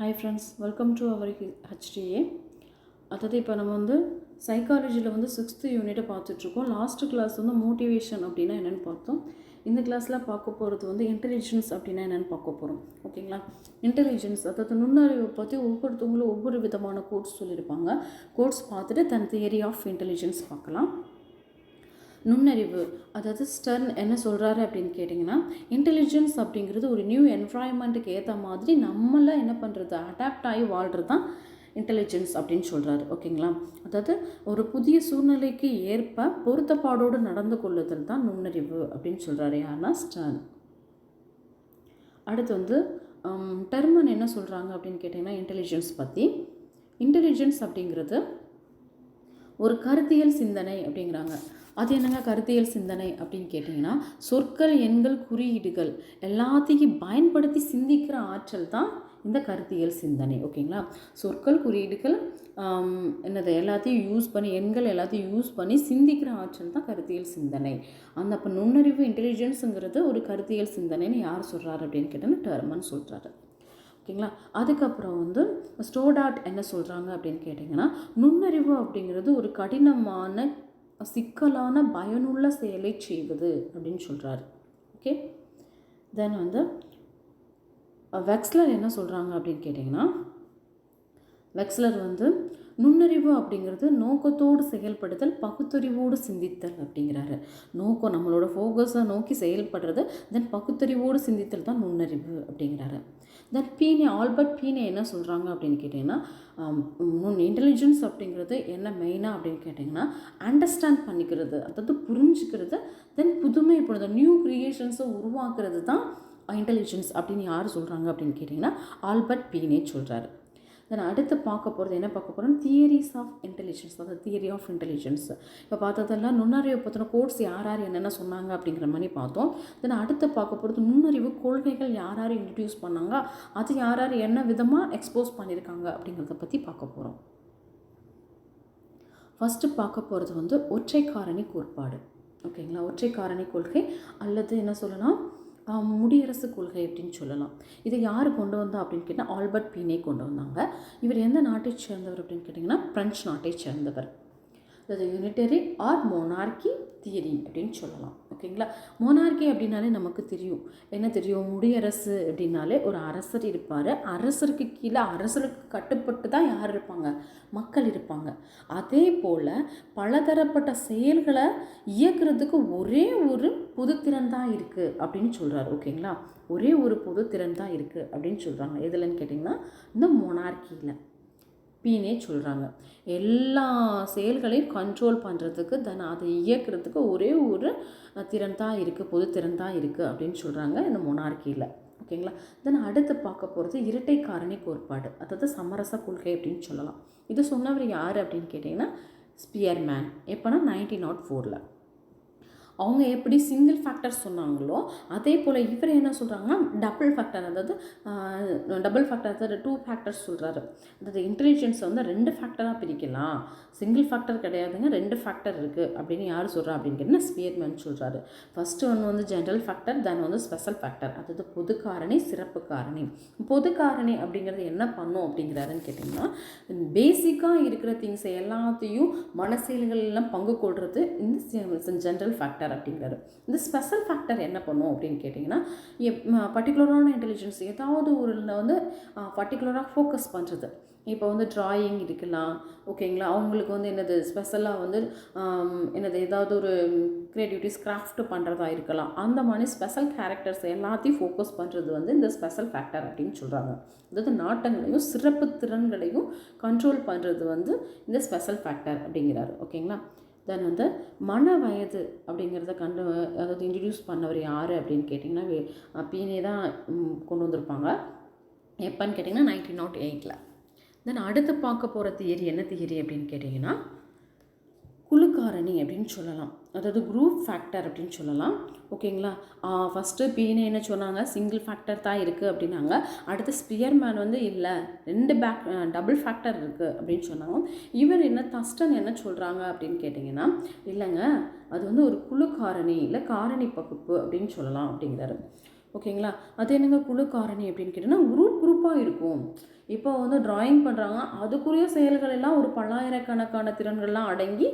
Hi friends, welcome to our HTA. அதாவது இப்போ நம்ம சைக்காலஜியில் 6th யூனிட்டை பார்த்துட்ருக்கோம். லாஸ்ட்டு கிளாஸ் மோட்டிவேஷன் அப்படின்னா என்னென்னு பார்த்தோம். இந்த கிளாஸில் பார்க்க போகிறது இன்டெலிஜென்ஸ் அப்படின்னா என்னென்னு பார்க்க போகிறோம். ஓகேங்களா? இன்டெலிஜென்ஸ் அதாவது நுண்ணறிவை பற்றி ஒவ்வொருத்தவங்களும் ஒவ்வொரு விதமான கோட்ஸ் சொல்லியிருப்பாங்க. கோட்ஸ் பார்த்துட்டு தன் தியரி ஆஃப் இன்டெலிஜென்ஸ் பார்க்கலாம். நுண்ணறிவு அதாவது ஸ்டர்ன் என்ன சொல்கிறாரு அப்படின்னு கேட்டிங்கன்னா, இன்டெலிஜென்ஸ் அப்படிங்கிறது ஒரு நியூ என்வாயன்மெண்ட்டுக்கு ஏற்ற மாதிரி நம்மளை என்ன பண்ணுறது, அடாப்ட் ஆகி வாழ்கிறது தான் இன்டெலிஜென்ஸ் அப்படின்னு சொல்கிறாரு. ஓகேங்களா? அதாவது ஒரு புதிய சூழ்நிலைக்கு ஏற்ப பொருத்தப்பாடோடு நடந்து கொள்ளுதல் தான் நுண்ணறிவு அப்படின்னு சொல்கிறாரு. யாருன்னா ஸ்டர்ன். அடுத்து டெர்மன் என்ன சொல்கிறாங்க அப்படின்னு கேட்டிங்கன்னா, இன்டெலிஜென்ஸ் பற்றி. இன்டெலிஜென்ஸ் அப்படிங்கிறது ஒரு கருத்தியல் சிந்தனை அப்படிங்கிறாங்க. அது என்னங்க கருத்தியல் சிந்தனை அப்படின்னு கேட்டிங்கன்னா, சொற்கள், எண்கள், குறியீடுகள் எல்லாத்தையும் பயன்படுத்தி சிந்திக்கிற ஆற்றல் தான் இந்த கருத்தியல் சிந்தனை. ஓகேங்களா? சொற்கள், குறியீடுகள் எல்லாத்தையும் யூஸ் பண்ணி, எண்கள் எல்லாத்தையும் யூஸ் பண்ணி சிந்திக்கிற ஆற்றல் தான் கருத்தியல் சிந்தனை. அப்போ நுண்ணறிவு இன்டெலிஜென்ஸுங்கிறது ஒரு கருத்தியல் சிந்தனைன்னு யார் சொல்கிறாரு அப்படின்னு கேட்டோன்னா டெர்மன் சொல்கிறாரு. ஓகேங்களா? அதுக்கப்புறம் ஸ்டோடாட் என்ன சொல்கிறாங்க அப்படின்னு கேட்டிங்கன்னா, நுண்ணறிவு அப்படிங்கிறது ஒரு கடினமான சிக்கலான பயனுள்ள செயலை செய்வது அப்படின்னு சொல்கிறாரு. ஓகே. தென் வெக்ஸ்லர் என்ன சொல்கிறாங்க அப்படின்னு கேட்டிங்கன்னா, வெக்ஸ்லர் நுண்ணறிவு அப்படிங்கிறது நோக்கத்தோடு செயல்படுதல், பகுத்தறிவோடு சிந்தித்தல் அப்படிங்கிறாரு. நோக்கம் நம்மளோட ஃபோக்கஸை நோக்கி செயல்படுறது, தென் பகுத்தறிவோடு சிந்தித்தல் தான் நுண்ணறிவு அப்படிங்கிறாரு. தென் ஆல்பர்ட் பீனே என்ன சொல்கிறாங்க அப்படின்னு கேட்டிங்கன்னா, இன்டெலிஜென்ஸ் அப்படிங்கிறது என்ன மெயினாக அப்படின்னு கேட்டிங்கன்னா, அண்டர்ஸ்டாண்ட் பண்ணிக்கிறது, அதாவது புரிஞ்சுக்கிறது, தென் புதுமை பொழுது நியூ கிரியேஷன்ஸை உருவாக்குறது தான் இன்டெலிஜென்ஸ் அப்படின்னு யார் சொல்கிறாங்க அப்படின்னு கேட்டிங்கன்னா, ஆல்பர்ட் பீனே சொல்கிறாரு. தென் அடுத்து பார்க்க போகிறது என்ன பார்க்க போகிறோம், தியரிஸ் ஆஃப் இன்டெலிஜென்ஸ், அதாவது தியரி ஆஃப் இன்டெலிஜென்ஸ். இப்போ பார்த்ததெல்லாம் நுண்ணறிவை பற்றின கோட்ஸ் யார் என்னென்ன சொன்னாங்க அப்படிங்கிற மாதிரி பார்த்தோம். தென் அடுத்து பார்க்க போகிறது நுண்ணறிவு கொள்கைகள் யார் இன்ட்ரடியூஸ் பண்ணாங்க, அது யார் என்ன விதமாக எக்ஸ்போஸ் பண்ணியிருக்காங்க அப்படிங்கிறத பற்றி பார்க்க போகிறோம். ஃபஸ்ட்டு பார்க்க போகிறது ஒற்றை காரணி கோட்பாடு. ஓகேங்களா? ஒற்றை காரணி கொள்கை அல்லது என்ன சொல்லலாம், முடியரசு கொள்கை அப்படின்னு சொல்லலாம். இதை யார் கொண்டு வந்தா அப்படின்னு கேட்டால் ஆல்பர்ட் பீனே கொண்டு வந்தாங்க. இவர் எந்த நாட்டை சேர்ந்தவர் அப்படின்னு கேட்டிங்கன்னா, பிரெஞ்சு நாட்டை சேர்ந்தவர். அது யூனிட்டரி ஆர் மோனார்கி தியரி அப்படின்னு சொல்லலாம். ஓகேங்களா? மோனார்கி அப்படின்னாலே நமக்கு தெரியும், என்ன தெரியும், முடியரசு அப்படின்னாலே ஒரு அரசர் இருப்பார். அரசருக்கு கீழே அரசருக்கு கட்டுப்பட்டு தான் யார் இருப்பாங்க, மக்கள் இருப்பாங்க. அதே போல் பலதரப்பட்ட செயல்களை இயக்கிறதுக்கு ஒரே ஒரு பொதுத்திறன் தான் இருக்குது அப்படின்னு சொல்கிறார். ஓகேங்களா? ஒரே ஒரு பொதுத்திறன் தான் இருக்குது அப்படின்னு சொல்கிறாங்க. எதுலன்னு கேட்டிங்கன்னா, இந்த மோனார்கியில் பீனே சொல்கிறாங்க. எல்லா செயல்களையும் கண்ட்ரோல் பண்ணுறதுக்கு, தென் அதை இயக்கிறதுக்கு ஒரே ஒரு திறன் தான் இருக்குது, பொது திறன் தான் இருக்குது அப்படின்னு சொல்கிறாங்க இந்த மொனார்கியில். ஓகேங்களா? தென் அடுத்து பார்க்க போகிறது இரட்டை காரணி கோட்பாடு, அதாவது சமரச கொள்கை அப்படின்னு சொல்லலாம். இது சொன்னவர் யார் அப்படின்னு கேட்டிங்கன்னா, ஸ்பியர்மேன். எப்போனா 1904. அவங்க எப்படி சிங்கிள் ஃபேக்டர் சொன்னாங்களோ அதே போல் இவர் என்ன சொல்கிறாங்கன்னா, டபுள் ஃபேக்டர், அதாவது டபுள் ஃபேக்டர், அதாவது 2 ஃபேக்டர்ஸ் சொல்கிறாரு. அதாவது இன்டெலிஜென்ஸை 2 ஃபேக்டராக பிரிக்கலாம், சிங்கிள் ஃபேக்டர் கிடையாதுங்க, 2 ஃபேக்டர் இருக்குது அப்படின்னு யார் சொல்கிறா அப்படின்னு கேட்டிங்கன்னா, ஸ்பியர்மேன் சொல்கிறாரு. ஃபஸ்ட்டு ஒன்று ஜென்ரல் ஃபேக்டர், தென் ஸ்பெஷல் ஃபேக்டர், அதாவது பொது காரணி, சிறப்பு காரணி. பொது காரணி அப்படிங்கிறது என்ன பண்ணும் அப்படிங்கிறாருன்னு கேட்டிங்கன்னா, பேசிக்காக இருக்கிற திங்ஸை எல்லாத்தையும் மனசெயல்கள்லாம் பங்கு கொள்வது இந்த ஜென்ரல் ஃபேக்டர் அப்படிங்கிறாரு. இந்த ஸ்பெஷல் ஃபேக்டர் என்ன பண்ணும் அப்படின்னு கேட்டிங்கன்னா, பர்டிகுலரான இன்டெலிஜென்ஸ் ஏதாவது ஒரு பர்டிகுலராக ஃபோக்கஸ் பண்ணுறது. இப்போ ட்ராயிங் இருக்கலாம். ஓகேங்களா? அவங்களுக்கு என்னது ஸ்பெஷலாக ஏதாவது ஒரு க்ரியேட்டிவிட்டிஸ் கிராஃப்ட் பண்ணுறதா இருக்கலாம். அந்த மாதிரி ஸ்பெஷல் கேரக்டர்ஸ் எல்லாத்தையும் ஃபோக்கஸ் பண்ணுறது இந்த ஸ்பெஷல் ஃபேக்டர் அப்படின்னு சொல்கிறாங்க. அதாவது நாட்டங்களையும் சிறப்பு திறன்களையும் கண்ட்ரோல் பண்ணுறது இந்த ஸ்பெஷல் ஃபேக்டர் அப்படிங்கிறாரு. ஓகேங்களா? தென் மன வயது அப்படிங்கிறத அதாவது இன்ட்ரடியூஸ் பண்ணவர் யார் அப்படின்னு கேட்டிங்கன்னா, பீனே தான் கொண்டு வந்திருப்பாங்க. எப்போன்னு கேட்டிங்கன்னா 1908. தென் அடுத்து பார்க்க போகிற தியரி என்ன தியரி அப்படின்னு கேட்டிங்கன்னா, குழுக்காரணி அப்படின்னு சொல்லலாம், அதாவது குரூப் ஃபேக்டர் அப்படின்னு சொல்லலாம். ஓகேங்களா? ஃபஸ்ட்டு பீனே என்ன சொன்னாங்க, சிங்கிள் ஃபேக்டர் தான் இருக்குது அப்படின்னாங்க. அடுத்து ஸ்பியர்மேன் இல்லை 2 டபுள் ஃபேக்டர் இருக்குது அப்படின்னு சொன்னாங்க. இவர் தஸ்டன் என்ன சொல்கிறாங்க அப்படின்னு கேட்டிங்கன்னா, இல்லைங்க அது ஒரு குழு காரணி இல்லை காரணி பகுப்பு அப்படின்னு சொல்லலாம் அப்படிங்கிறாரு. ஓகேங்களா. அது என்னங்க குழு காரணி அப்படின்னு கேட்டிங்கன்னா குரூப்பாக இருக்கும். இப்போ வந்து ட்ராயிங் பண்ணுறாங்க, அதுக்குரிய செயல்கள் எல்லாம் ஒரு பல்லாயிரக்கணக்கான திறன்கள்லாம் அடங்கி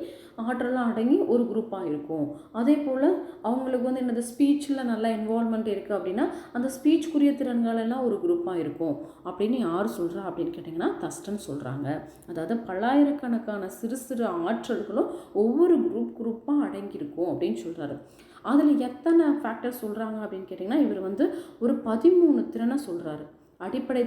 ஆற்றலாம் அடங்கி ஒரு குரூப்பாக இருக்கும். அதே போல் அவங்களுக்கு வந்து என்னது ஸ்பீச்சில் நல்ல இன்வால்மெண்ட் இருக்குது அப்படின்னா அந்த ஸ்பீச்சுக்குரிய திறன்கள் எல்லாம் ஒரு குரூப்பாக இருக்கும் அப்படின்னு யார் சொல்கிறா அப்படின்னு கேட்டிங்கன்னா தஸ்டன் சொல்கிறாங்க. அதாவது பல்லாயிரக்கணக்கான சிறு சிறு ஆற்றல்களும் ஒவ்வொரு குரூப்பாக அடங்கியிருக்கும் அப்படின்னு சொல்கிறாரு. அதில் எத்தனை ஃபேக்டர் சொல்கிறாங்க அப்படின்னு கேட்டிங்கன்னா இவர் வந்து ஒரு 13 திறனை சொல்கிறாரு. அடிப்படை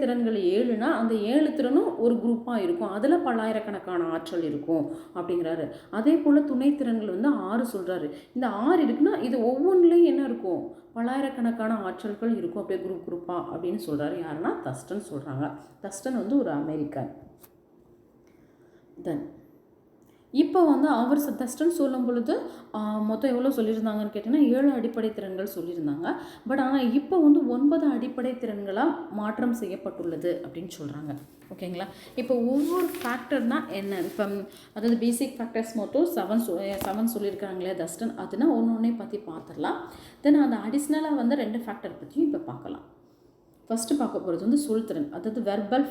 திறன்கள் 7னா அந்த 7 திறனும் ஒரு குரூப்பாக இருக்கும், அதில் பல்லாயிரக்கணக்கான ஆற்றல் இருக்கும் அப்படிங்கிறாரு. அதே போல் துணைத்திறன்கள் வந்து 6 சொல்கிறாரு. இந்த 6 இருக்குன்னா இது ஒவ்வொன்றுலேயும் என்ன இருக்கும், பல்லாயிரக்கணக்கான ஆற்றல்கள் இருக்கும் அப்படியே குரூப்பாக அப்படின்னு சொல்கிறாரு. யாருன்னா தஸ்டன் சொல்கிறாங்க. தஸ்டன் வந்து ஒரு அமெரிக்கன். தென் இப்போ வந்து அவர் தஸ்டன் சொல்லும் பொழுது மொத்தம் எவ்வளோ சொல்லியிருந்தாங்கன்னு கேட்டிங்கன்னா 7 அடிப்படை திறன்கள் சொல்லியிருந்தாங்க. பட் ஆனால் இப்போ வந்து 9 அடிப்படை திறன்களாக மாற்றம் செய்யப்பட்டுள்ளது அப்படின்னு சொல்கிறாங்க. ஓகேங்களா. இப்போ ஒவ்வொரு ஃபேக்டர்னால் என்ன, இப்போ அதாவது பேசிக் ஃபேக்டர்ஸ் மொத்தம் 7 சொல்லியிருக்காங்களே தஸ்டன், அதுனா ஒன்று பற்றி பார்த்துடலாம். தென் அந்த அடிஷ்னலாக வந்து 2 ஃபேக்டர் பற்றியும் இப்போ பார்க்கலாம். ஃபஸ்ட்டு பார்க்க போகிறது வந்து சொல்திறன், அதாவது வெர்பல்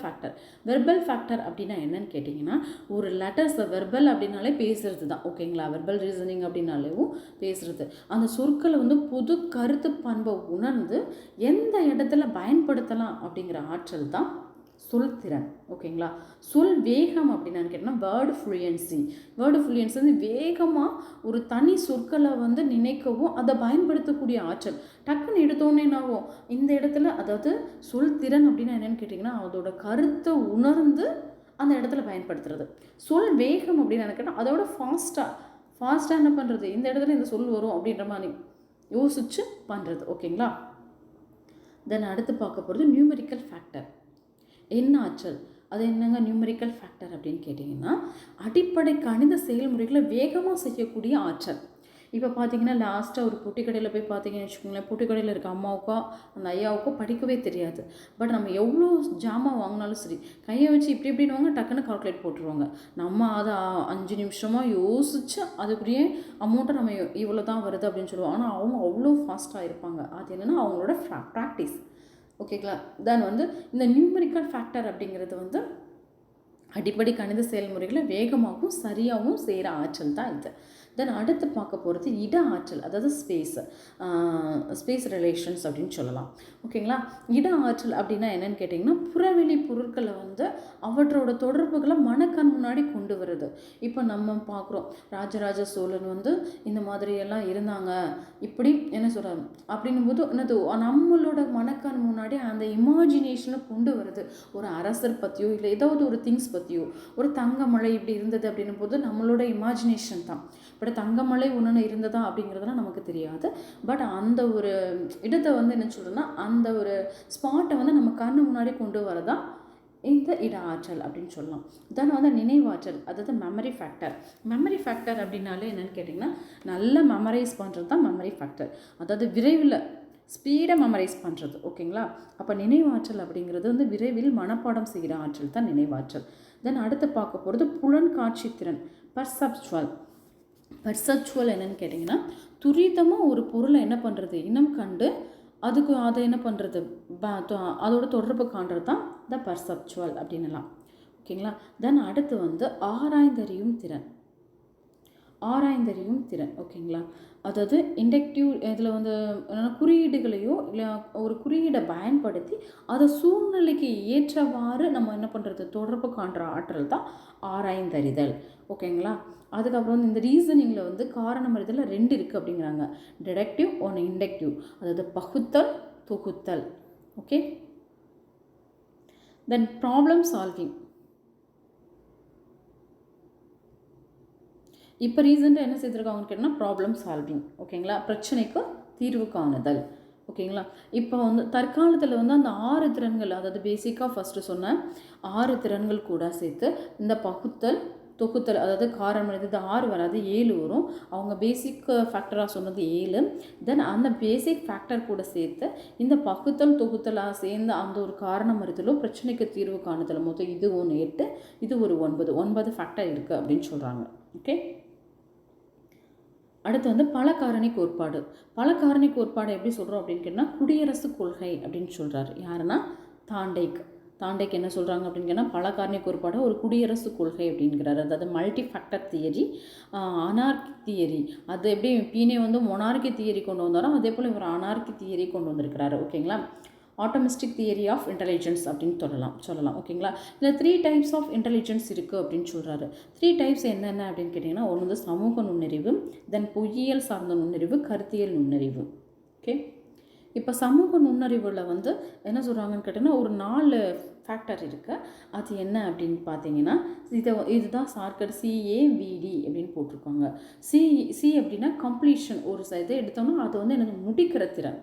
ஃபேக்டர் அப்படின்னா என்னன்னு கேட்டிங்கன்னா ஒரு லெட்டர்ஸை வெர்பல் அப்படின்னாலே பேசுகிறது தான். ஓகேங்களா. வெர்பல் ரீசனிங் அப்படின்னாலேவும் பேசுகிறது. அந்த சொற்களை வந்து புது கருத்து பண்பை உணர்ந்து எந்த இடத்துல பயன்படுத்தலாம் அப்படிங்கிற ஆற்றல் தான் சொல்திறன். ஓகேங்களா. சொல் வேகம் அப்படின்னு கேட்டால் வேர்டு ஃப்ளூயன்சி வந்து வேகமாக ஒரு தனி சொற்களை வந்து நினைக்கவும் அதை பயன்படுத்தக்கூடிய ஆற்றல். டக்குன்னு எடுத்தோன்னே என்னாகும் இந்த இடத்துல, அதாவது சொல்திறன் அப்படின்னா என்னென்னு கேட்டிங்கன்னா அதோட கருத்தை உணர்ந்து அந்த இடத்துல பயன்படுத்துறது. சொல் வேகம் அப்படின்னு கேட்டால் அதோட ஃபாஸ்ட்டாக என்ன பண்ணுறது, இந்த இடத்துல இந்த சொல் வரும் அப்படின்ற மாதிரி யோசிச்சு பண்ணுறது. ஓகேங்களா. தென் அடுத்து பார்க்க போகிறது நியூமெரிக்கல் ஃபேக்டர். என்ன ஆற்றல், அது என்னங்க நியூமெரிக்கல் ஃபேக்டர் அப்படின்னு கேட்டிங்கன்னா அடிப்படை கணித செயல்முறைகளை வேகமாக செய்யக்கூடிய ஆற்றல். இப்போ பார்த்தீங்கன்னா லாஸ்ட்டாக ஒரு பொட்டி கடையில் போய் பார்த்தீங்கன்னு வச்சுக்கோங்களேன், பொட்டி கடையில் இருக்க அம்மாவுக்கோ அந்த ஐயாவுக்கோ படிக்கவே தெரியாது. பட் நம்ம எவ்வளோ ஜாமான் வாங்கினாலும் சரி கையை வச்சு இப்படின்னு டக்குன்னு கால்குலேட் போட்டுருவாங்க. நம்ம அதை 5 நிமிஷமாக யோசித்து அதுக்குரிய அமௌண்ட்டை நம்ம இவ்வளோ தான் வருது அப்படின்னு சொல்லுவோம். ஆனால் அவங்க அவ்வளோ ஃபாஸ்ட்டாக இருப்பாங்க. அது என்னென்னா அவங்களோட ப்ராக்டிஸ். ஓகேங்களா. தென் வந்து இந்த நியூமெரிக்கல் ஃபேக்டர் அப்படிங்கிறது வந்து அடிப்படை கணித செயல்முறைகளை வேகமாகவும் சரியாகவும் செய்கிற ஆற்றல் தான் இது. தென் அடுத்து பார்க்க போகிறது இட ஆற்றல், அதாவது ஸ்பேஸ் ரிலேஷன்ஸ் அப்படின்னு சொல்லலாம். ஓகேங்களா. இட ஆற்றல் அப்படின்னா என்னென்னு கேட்டிங்கன்னா புறவெளி பொருட்களை வந்து அவற்றோட தொடர்புகளை மனக்கண் முன்னாடி கொண்டு வருது. இப்போ நம்ம பார்க்குறோம் ராஜராஜ சோழன் வந்து இந்த மாதிரியெல்லாம் இருந்தாங்க இப்படி என்ன சொல்கிறாங்க அப்படின்னும் போது என்னது நம்மளோட மனக்கண் முன்னாடி அந்த இமேஜினேஷனை கொண்டு வருது. ஒரு அரசர் பற்றியோ இல்லை ஏதாவது ஒரு திங்ஸ் பற்றியோ, ஒரு தங்கமலை இப்படி இருந்தது அப்படின்னும் போது நம்மளோட இமேஜினேஷன் தான். பட் தங்கமலை ஒன்று இருந்ததா அப்படிங்கிறதுலாம் நமக்கு தெரியாது. பட் அந்த ஒரு இடத்தை வந்து என்ன சொல்கிறோன்னா அந்த ஒரு ஸ்பாட்டை வந்து நம்ம கண்ணு முன்னாடி கொண்டு வரதான் இந்த இட ஆற்றல் அப்படின்னு சொல்லலாம். தென் வந்து நினைவாற்றல், அதாவது மெமரி ஃபேக்டர் அப்படின்னாலே என்னென்னு கேட்டிங்கன்னா நல்லா மெமரைஸ் பண்ணுறது தான் மெமரி ஃபேக்டர். அதாவது விரைவில் ஸ்பீடாக மெமரைஸ் பண்ணுறது. ஓகேங்களா. அப்போ நினைவாற்றல் அப்படிங்கிறது வந்து விரைவில் மனப்பாடம் செய்கிற ஆற்றல் தான் நினைவாற்றல். தென் அடுத்து பார்க்க போகிறது புலன் காட்சி திறன், பர்செப்சுவல் என்னென்னு கேட்டிங்கன்னா துரிதமாக ஒரு பொருளை என்ன பண்ணுறது இனம் கண்டு அதை என்ன பண்ணுறது அதோட தொடர்பு காண்றது தான் த பர்செப்சுவல் அப்படின்னுலாம். ஓகேங்களா. தென் அடுத்து வந்து ஆராய்ந்தறியும் திறன். ஓகேங்களா. அதாவது இண்டக்டிவ் இதில் வந்து என்னென்னா குறியீடுகளையோ இல்லை ஒரு குறியீடை பயன்படுத்தி அதை சூழ்நிலைக்கு ஏற்றவாறு நம்ம என்ன பண்ணுறது தொடர்பு காண்ற ஆற்றல் தான் ஆராய்ந்தறிதல். ஓகேங்களா. அதுக்கப்புறம் வந்து இந்த ரீசனிங்கில் வந்து காரணம் அறிதல் 2 இருக்குது அப்படிங்கிறாங்க, டிடக்டிவ் ஒன்று இண்டக்டிவ், அதாவது பகுத்தல் தொகுத்தல். ஓகே. தென் ப்ராப்ளம் சால்விங். இப்போ ரீசெண்டாக என்ன செய்திருக்காங்கன்னு கேட்டால் ப்ராப்ளம் சால்விங். ஓகேங்களா. பிரச்சனைக்கு தீர்வு காணுதல். ஓகேங்களா. இப்போ வந்து தற்காலத்தில் வந்து அந்த 6 திறன்கள், அதாவது பேசிக்காக ஃபஸ்ட்டு சொன்ன 6 திறன்கள் கூட சேர்த்து இந்த பகுத்தல் தொகுத்தல், அதாவது காரணம் இது 6 வராது 7 வரும். அவங்க பேசிக் ஃபேக்டராக சொன்னது 7. தென் அந்த பேசிக் ஃபேக்டர் கூட சேர்த்து இந்த பகுத்தல் தொகுத்தலாக சேர்ந்து அந்த ஒரு காரணம் அறிதலோ பிரச்சனைக்கு தீர்வு காணுதல் மொத்தம் இது 8, இது ஒரு 9 ஃபேக்டர் இருக்குது அப்படின்னு சொல்கிறாங்க. ஓகே. அடுத்து வந்து பல காரணி கோட்பாடு. பல காரணி கோட்பாடு எப்படி சொல்கிறோம் அப்படின்னு கேட்டால் குடியரசு கொள்கை அப்படின்னு சொல்கிறாரு. யாருன்னா தாண்டேக். தாண்டேக் என்ன சொல்கிறாங்க அப்படின்னு கேட்டால் பல காரணி கோட்பாடு ஒரு குடியரசு கொள்கை அப்படிங்கிறாரு. அதாவது மல்டி ஃபேக்டர் தியரி, அனார்கி தியரி. அது எப்படி பீனே வந்து மொனார்கி தியரி கொண்டு வந்தாரோ அதே போல் இவர் அனார்கி தியரி கொண்டு வந்திருக்கிறாரு. ஓகேங்களா. ஆட்டோமிஸ்டிக் தியரி ஆஃப் இன்டெலிஜென்ஸ் அப்படின்னு சொல்லலாம். ஓகேங்களா. இதில் 3 டைப்ஸ் ஆஃப் இன்டெலிஜென்ஸ் இருக்குது அப்படின்னு சொல்கிறாரு. 3 டைப்ஸ் என்னென்ன அப்படின்னு கேட்டிங்கன்னா, ஒன்று வந்து சமூக நுண்ணறிவு, தென் பொய்யியல் சார்ந்த நுண்ணறிவு, கருத்தியல் நுண்ணறிவு. ஓகே. இப்போ சமூக நுண்ணறிவில் வந்து என்ன சொல்கிறாங்கன்னு கேட்டிங்கன்னா ஒரு 4 ஃபேக்டர் இருக்குது. அது என்ன அப்படின்னு பார்த்தீங்கன்னா இதுதான் ஷார்ட்கட் CAVD அப்படின்னு போட்டிருக்காங்க. சி அப்படின்னா கம்ப்ளீஷன். ஒரு இதை எடுத்தோம்னா அது வந்து எனக்கு முடிக்கிற திறன்.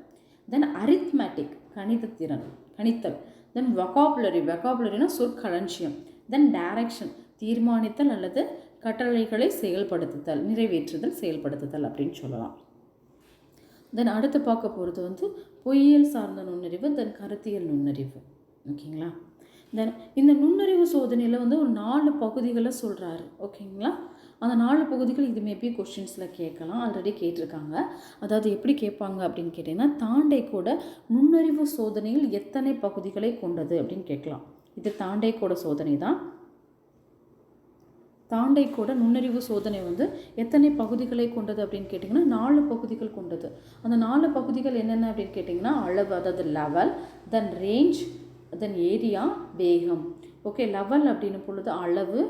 தென் அரித்மேட்டிக் கணித்தல். தென் வெக்காபுலரினா சொற்களஞ்சியம். தென் டைரக்ஷன் தீர்மானித்தல் அல்லது கட்டளைகளை செயல்படுத்துதல், நிறைவேற்றுதல், செயல்படுத்துதல் அப்படின்னு சொல்லலாம். தென் அடுத்து பார்க்க போகிறது வந்து பொய்யியல் சார்ந்த நுண்ணறிவு, தென் கருத்தியல் நுண்ணறிவு. ஓகேங்களா. தென் இந்த நுண்ணறிவு சோதனையில் வந்து ஒரு 4 பகுதிகளை சொல்கிறாரு. ஓகேங்களா. அந்த 4 பகுதிகள் இது மேபி கொஸ்டின்ஸில் கேட்கலாம், ஆல்ரெடி கேட்டிருக்காங்க. அதாவது எப்படி கேட்பாங்க அப்படின்னு கேட்டிங்கன்னா தாண்டேக்கோட நுண்ணறிவு சோதனையில் எத்தனை பகுதிகளை கொண்டது அப்படின்னு கேட்கலாம். இது தாண்டேக்கோட சோதனை தான். தாண்டேக்கோட நுண்ணறிவு சோதனை வந்து எத்தனை பகுதிகளை கொண்டது அப்படின்னு கேட்டிங்கன்னா 4 பகுதிகள் கொண்டது. அந்த 4 பகுதிகள் என்னென்ன அப்படின்னு கேட்டிங்கன்னா அளவு, அதாவது லெவல், தென் ரேஞ்ச், தென் ஏரியா, வேகம். ஓகே. லெவல் அப்படின்னு பொழுது அளவு,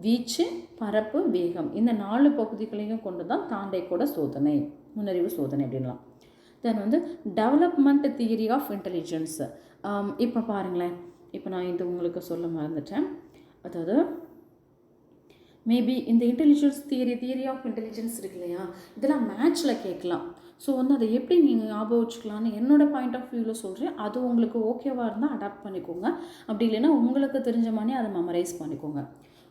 வீச்சு, பரப்பு, வேகம். இந்த 4 பகுதிகளையும் கொண்டு தான் தாண்டேக்கோட சோதனை, நுண்ணறிவு சோதனை அப்படின்லாம். தென் வந்து டெவலப்மெண்ட் தியரி ஆஃப் இன்டெலிஜென்ஸ். இப்போ பாருங்களேன், இப்போ நான் இது உங்களுக்கு சொல்ல மறந்துட்டேன். அதாவது மேபி இந்த இன்டெலிஜென்ஸ் தியரி ஆஃப் இன்டெலிஜென்ஸ் இருக்கு இல்லையா, இதெல்லாம் மேட்ச்சில் கேட்கலாம். ஸோ வந்து அதை எப்படி நீங்கள் ஞாபகம் வச்சுக்கலான்னு என்னோடய பாயிண்ட் ஆஃப் வியூவில் சொல்கிறேன். அது உங்களுக்கு ஓகேவாக இருந்தால் அடாப்ட் பண்ணிக்கோங்க. அப்படி இல்லைன்னா உங்களுக்கு தெரிஞ்ச மாதிரி அதை மெமரைஸ் பண்ணிக்கோங்க.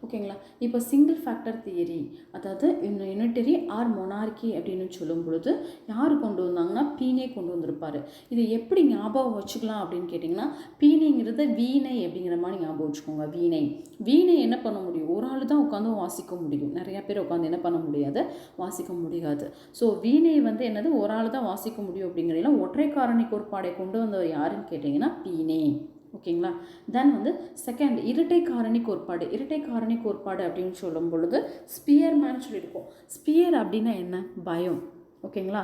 ஓகேங்களா. இப்போ சிங்கிள் ஃபேக்டர் தியரி, அதாவது யூனிட்டரி ஆர் மொனார்கி அப்படின்னு சொல்லும் பொழுது யார் கொண்டு வந்தாங்கன்னா பீனே கொண்டு வந்திருப்பார். இதை எப்படி ஞாபகம் வச்சுக்கலாம் அப்படின்னு கேட்டிங்கன்னா பீனேங்கிறது வீணை அப்படிங்கிற மாதிரி ஞாபகம் வச்சுக்கோங்க. வீணை என்ன பண்ண முடியும், ஒரு ஆள் தான் உட்காந்து வாசிக்க முடியும். நிறையா பேர் உட்காந்து என்ன பண்ண முடியாது, வாசிக்க முடியாது. ஸோ வீணை வந்து என்னது, ஒரு ஆள் தான் வாசிக்க முடியும் அப்படிங்கிறதுலாம் ஒற்றை காரணி கோட்பாடை கொண்டு வந்தவர் யாருன்னு கேட்டிங்கன்னா பீனே. ஓகேங்களா. தென் வந்து செகண்ட் இரட்டை காரணி கோட்பாடு அப்படின்னு சொல்லும் பொழுது ஸ்பியர்மேன் சொல்லியிருக்கோம். ஸ்பியர் அப்படின்னா என்ன, பயம். ஓகேங்களா.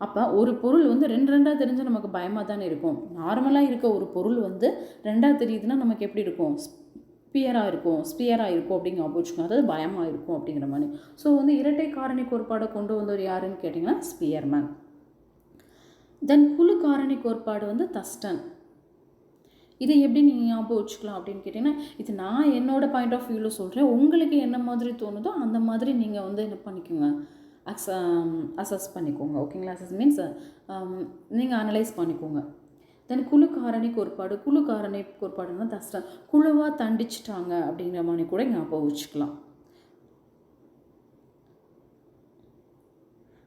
அப்போ ஒரு பொருள் வந்து 2 தெரிஞ்சால் நமக்கு பயமாக தானே இருக்கும். நார்மலாக இருக்க ஒரு பொருள் வந்து 2 தெரியுதுன்னா நமக்கு எப்படி இருக்கும், ஸ்பியராக இருக்கும் அப்படிங்க ஆப்போச்சுக்கோங்க. அதாவது பயமாக இருக்கும் அப்படிங்கிற மாதிரி. ஸோ வந்து இரட்டை காரணி கோட்பாடை கொண்டு வந்தவர் யாருன்னு கேட்டிங்கன்னா ஸ்பியர்மேன். தென் குழு காரணி கோட்பாடு வந்து தஸ்டன். இதை எப்படி நீங்கள் ஞாபகம் வச்சுக்கலாம் அப்படின்னு கேட்டிங்கன்னா இது நான் என்னோடய பாயிண்ட் ஆஃப் வியூவில் சொல்கிறேன். உங்களுக்கு என்ன மாதிரி தோணுதோ அந்த மாதிரி நீங்கள் வந்து என்ன பண்ணிக்கோங்க, அசஸ் பண்ணிக்கோங்க. ஓகேங்களா. அசஸ் மீன்ஸ் நீங்கள் அனலைஸ் பண்ணிக்கோங்க. தென் குழு காரணி கோட்பாடுன்னா தஸ்டன், குழுவாக தண்டிச்சிட்டாங்க அப்படிங்கிற மாதிரி கூட ஞாபகம் வச்சுக்கலாம்.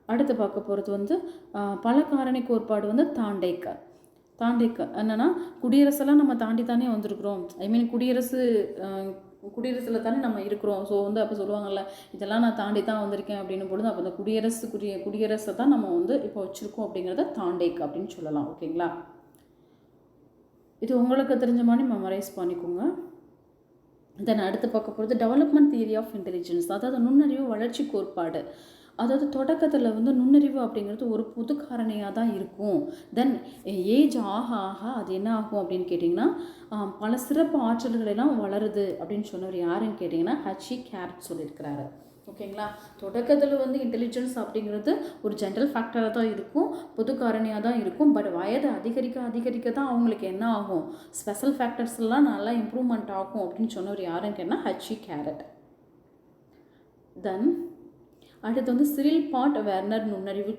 அடுத்து பார்க்க போகிறது வந்து பல காரணி கோட்பாடு வந்து தாண்டேக் என்னென்னா குடியரசெல்லாம் நம்ம தாண்டி தானே வந்திருக்கிறோம். குடியரசில் தானே நம்ம இருக்கிறோம். ஸோ வந்து அப்போ சொல்லுவாங்கள்ல இதெல்லாம் நான் தாண்டி தான் வந்திருக்கேன் அப்படின்னு பொழுது அப்போ அந்த குடியரசை தான் நம்ம வந்து இப்போ வச்சுருக்கோம் அப்படிங்கிறத தாண்டேக் அப்படின்னு சொல்லலாம். ஓகேங்களா. இது உங்களுக்கு தெரிஞ்ச மாதிரி மெமரைஸ் பண்ணிக்கோங்க. தென் அடுத்து பார்க்க போகிறது டெவலப்மெண்ட் தியரி ஆஃப் இன்டெலிஜென்ஸ், அதாவது நுண்ணறிவு வளர்ச்சி கோட்பாடு. அதாவது தொடக்கத்தில் வந்து நுண்ணறிவு அப்படிங்கிறது ஒரு பொது காரணியாக தான் இருக்கும். தென் ஏஜ் ஆக அது என்ன ஆகும் அப்படின்னு கேட்டிங்கன்னா பல சிறப்பு ஆற்றல்களெல்லாம் வளருது அப்படின்னு சொன்னவர் யாருன்னு கேட்டிங்கன்னா ஹச்சி கேரட் சொல்லியிருக்கிறாரு. ஓகேங்களா. தொடக்கத்தில் வந்து இன்டெலிஜென்ஸ் அப்படிங்கிறது ஒரு ஜென்ரல் ஃபேக்டராக தான் இருக்கும், பொது காரணியாக தான் இருக்கும். பட் வயது அதிகரிக்க தான் அவங்களுக்கு என்ன ஆகும், ஸ்பெஷல் ஃபேக்டர்ஸ்லாம் நல்லா இம்ப்ரூவ்மெண்ட் ஆகும் அப்படின்னு சொன்னவர் யாருன்னு கேட்டால் ஹச்சி கேரட். தென் அடுத்து வந்து சிரில் பாட் வெர்னர் நுண்ணறிவு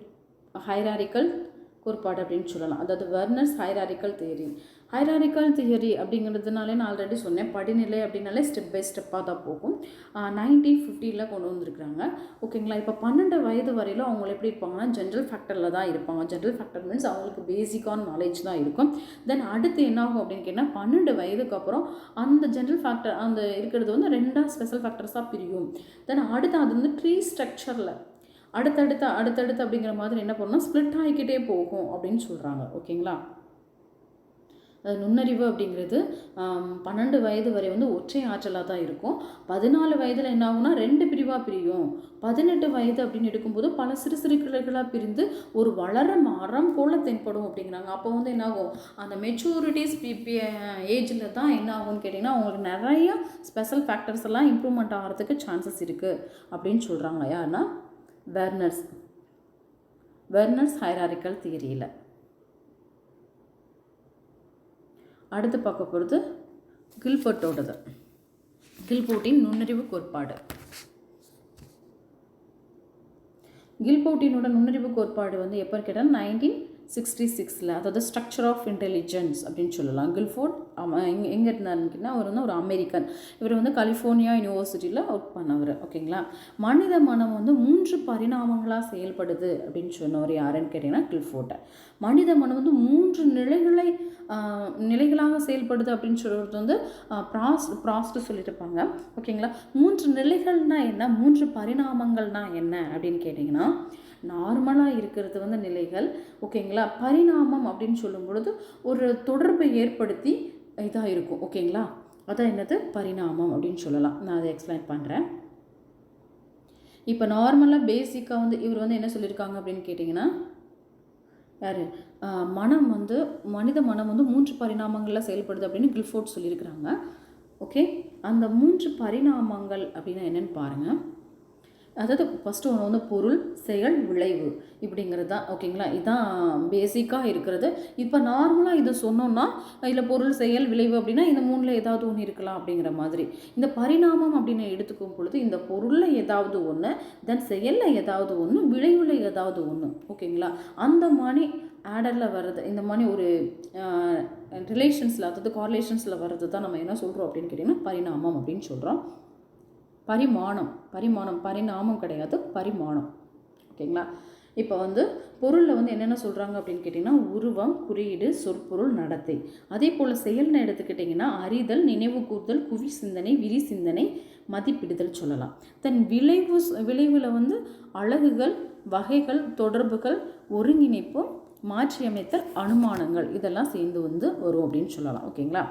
ஹைராரிக்கல் கோட்பாடு அப்படின்னு சொல்லலாம். அதாவது வெர்னர்ஸ் ஹைராரிக்கல் தியரி அப்படிங்கிறதுனாலே நான் ஆல்ரெடி சொன்னேன், படிநிலை அப்படின்னாலே ஸ்டெப் பை ஸ்டெப்பாக தான் போகும். 1950 கொண்டு வந்திருக்கிறாங்க. ஓகேங்களா. இப்போ 12 வயது வரையிலும் அவங்க எப்படி இருப்பாங்கன்னா ஜென்ரல் ஃபேக்டரில் தான் இருப்பாங்க. ஜென்ரல் ஃபேக்டர் மீன்ஸ் அவங்களுக்கு பேசிக்கான நாலேஜ் தான் இருக்கும். தென் அடுத்து என்ன ஆகும் அப்படின்னு கேட்டால் 12 வயதுக்கு அப்புறம் அந்த ஜென்ரல் ஃபேக்டர் அந்த இருக்கிறது வந்து 2 ஸ்பெஷல் ஃபேக்டர்ஸாக பிரியும். தென் அடுத்து அது வந்து ட்ரீ ஸ்ட்ரக்சரில் அடுத்தடுத்து அப்படிங்கிற மாதிரி என்ன பண்ணணும்னா ஸ்ப்ளிட் ஆகிக்கிட்டே போகும் அப்படின்னு சொல்கிறாங்க. ஓகேங்களா. நுண்ணறிவு அப்படிங்கிறது 12 வயது வரை வந்து ஒற்றை ஆற்றலாக தான் இருக்கும். 14 வயதில் என்ன ஆகும்னா 2 பிரிவாக பிரியும். 18 வயது அப்படின்னு எடுக்கும்போது பல சிறு சிறு கிளைகளாக பிரிந்து ஒரு வளர மரம் போல் தென்படும் அப்படிங்கிறாங்க. அப்போ வந்து என்ன ஆகும், அந்த மெச்சூரிட்டிஸ் ஏஜில் தான் என்ன ஆகும்னு கேட்டிங்கன்னா அவங்களுக்கு நிறையா ஸ்பெஷல் ஃபேக்டர்ஸ் எல்லாம் இம்ப்ரூவ்மெண்ட் ஆகிறதுக்கு சான்சஸ் இருக்குது அப்படின்னு சொல்கிறாங்க. யாருன்னா வெர்னர்ஸ் ஹைராரிக்கல் தியரியில். அடுத்து பார்க்க போகிறது கில்போர்ட்டின் நுண்ணறிவு கோட்பாடு. கில்போர்ட்டினோட நுண்ணறிவு கோட்பாடு வந்து எப்போ கேட்டால் 1966, அதாவது ஸ்ட்ரக்சர் ஆஃப் இன்டெலிஜென்ஸ் அப்படின்னு சொல்லலாம். கில்ஃபோர்ட் எங்கே இருந்தாருன்னா அவர் வந்து ஒரு அமெரிக்கன். இவர் வந்து கலிஃபோர்னியா யூனிவர்சிட்டியில் ஒர்க் பண்ணவர். ஓகேங்களா. மனித மனம் வந்து 3 பரிணாமங்களாக செயல்படுது அப்படின்னு சொன்னவர் யாருன்னு கேட்டிங்கன்னா கில்ஃபோர்ட். மனித மனம் வந்து 3 நிலைகளாக செயல்படுது அப்படின்னு சொல்கிறது வந்து ப்ராஸ்ட் சொல்லியிருப்பாங்க. ஓகேங்களா. 3 நிலைகள்னால் என்ன, 3 பரிணாமங்கள்னால் என்ன அப்படின்னு கேட்டிங்கன்னா நார்மலாக இருக்கிறது வந்து நிலைகள். ஓகேங்களா. பரிணாமம் அப்படின்னு சொல்லும் பொழுது ஒரு தொடர்பை ஏற்படுத்தி இதாக இருக்கும். ஓகேங்களா. அதான் என்னது பரிணாமம் அப்படின்னு சொல்லலாம். நான் அதை எக்ஸ்பிளைன் பண்ணுறேன். இப்போ நார்மலாக பேசிக்காக வந்து இவர் வந்து என்ன சொல்லியிருக்காங்க அப்படின்னு கேட்டிங்கன்னா யார் மனித மனம் வந்து 3 பரிணாமங்களில் செயல்படுது அப்படின்னு கில்ஃபோர்ட் சொல்லியிருக்கிறாங்க. ஓகே. அந்த 3 பரிணாமங்கள் அப்படின்னா என்னென்னு பாருங்கள். அதாவது ஃபஸ்ட்டு ஒன்று வந்து பொருள், செயல், விளைவு இப்படிங்கிறது தான். ஓகேங்களா. இதுதான் பேசிக்காக இருக்கிறது. இப்போ நார்மலாக இதை சொன்னோன்னா இதில் பொருள், செயல், விளைவு அப்படின்னா இந்த 3ல் ஏதாவது ஒன்று இருக்கலாம் அப்படிங்கிற மாதிரி. இந்த பரிணாமம் அப்படின்னு எடுத்துக்கும் பொழுது இந்த பொருளில் ஏதாவது ஒன்று, தென் செயலில் ஏதாவது ஒன்று, விளைவில் ஏதாவது ஒன்று. ஓகேங்களா. அந்த மாதிரி ஆர்டரில் வர்றது, இந்த மாதிரி ஒரு ரிலேஷன்ஸில், அதாவது கார்லேஷன்ஸில் வர்றது தான் நம்ம என்ன சொல்கிறோம் அப்படின்னு கேட்டிங்கன்னா பரிணாமம் அப்படின்னு சொல்கிறோம். பரிணாமம் கிடையாது, பரிமாணம். ஓகேங்களா. இப்போ வந்து பொருளில் வந்து என்னென்ன சொல்கிறாங்க அப்படின்னு கேட்டிங்கன்னா உருவம், குறியீடு, சொற்பொருள், நடத்தை. அதே போல் செயல்னு எடுத்துக்கிட்டிங்கன்னா அறிதல், நினைவு கூர்தல், குவி சிந்தனை, விரி சிந்தனை, மதிப்பிடுதல் சொல்லலாம். தென் விளைவில் வந்து அலகுகள், வகைகள், தொடர்புகள், ஒருங்கிணைப்பு, மாற்றியமைத்தல், அனுமானங்கள் இதெல்லாம் சேர்ந்து வந்து வரும் அப்படின்னு சொல்லலாம். ஓகேங்களா.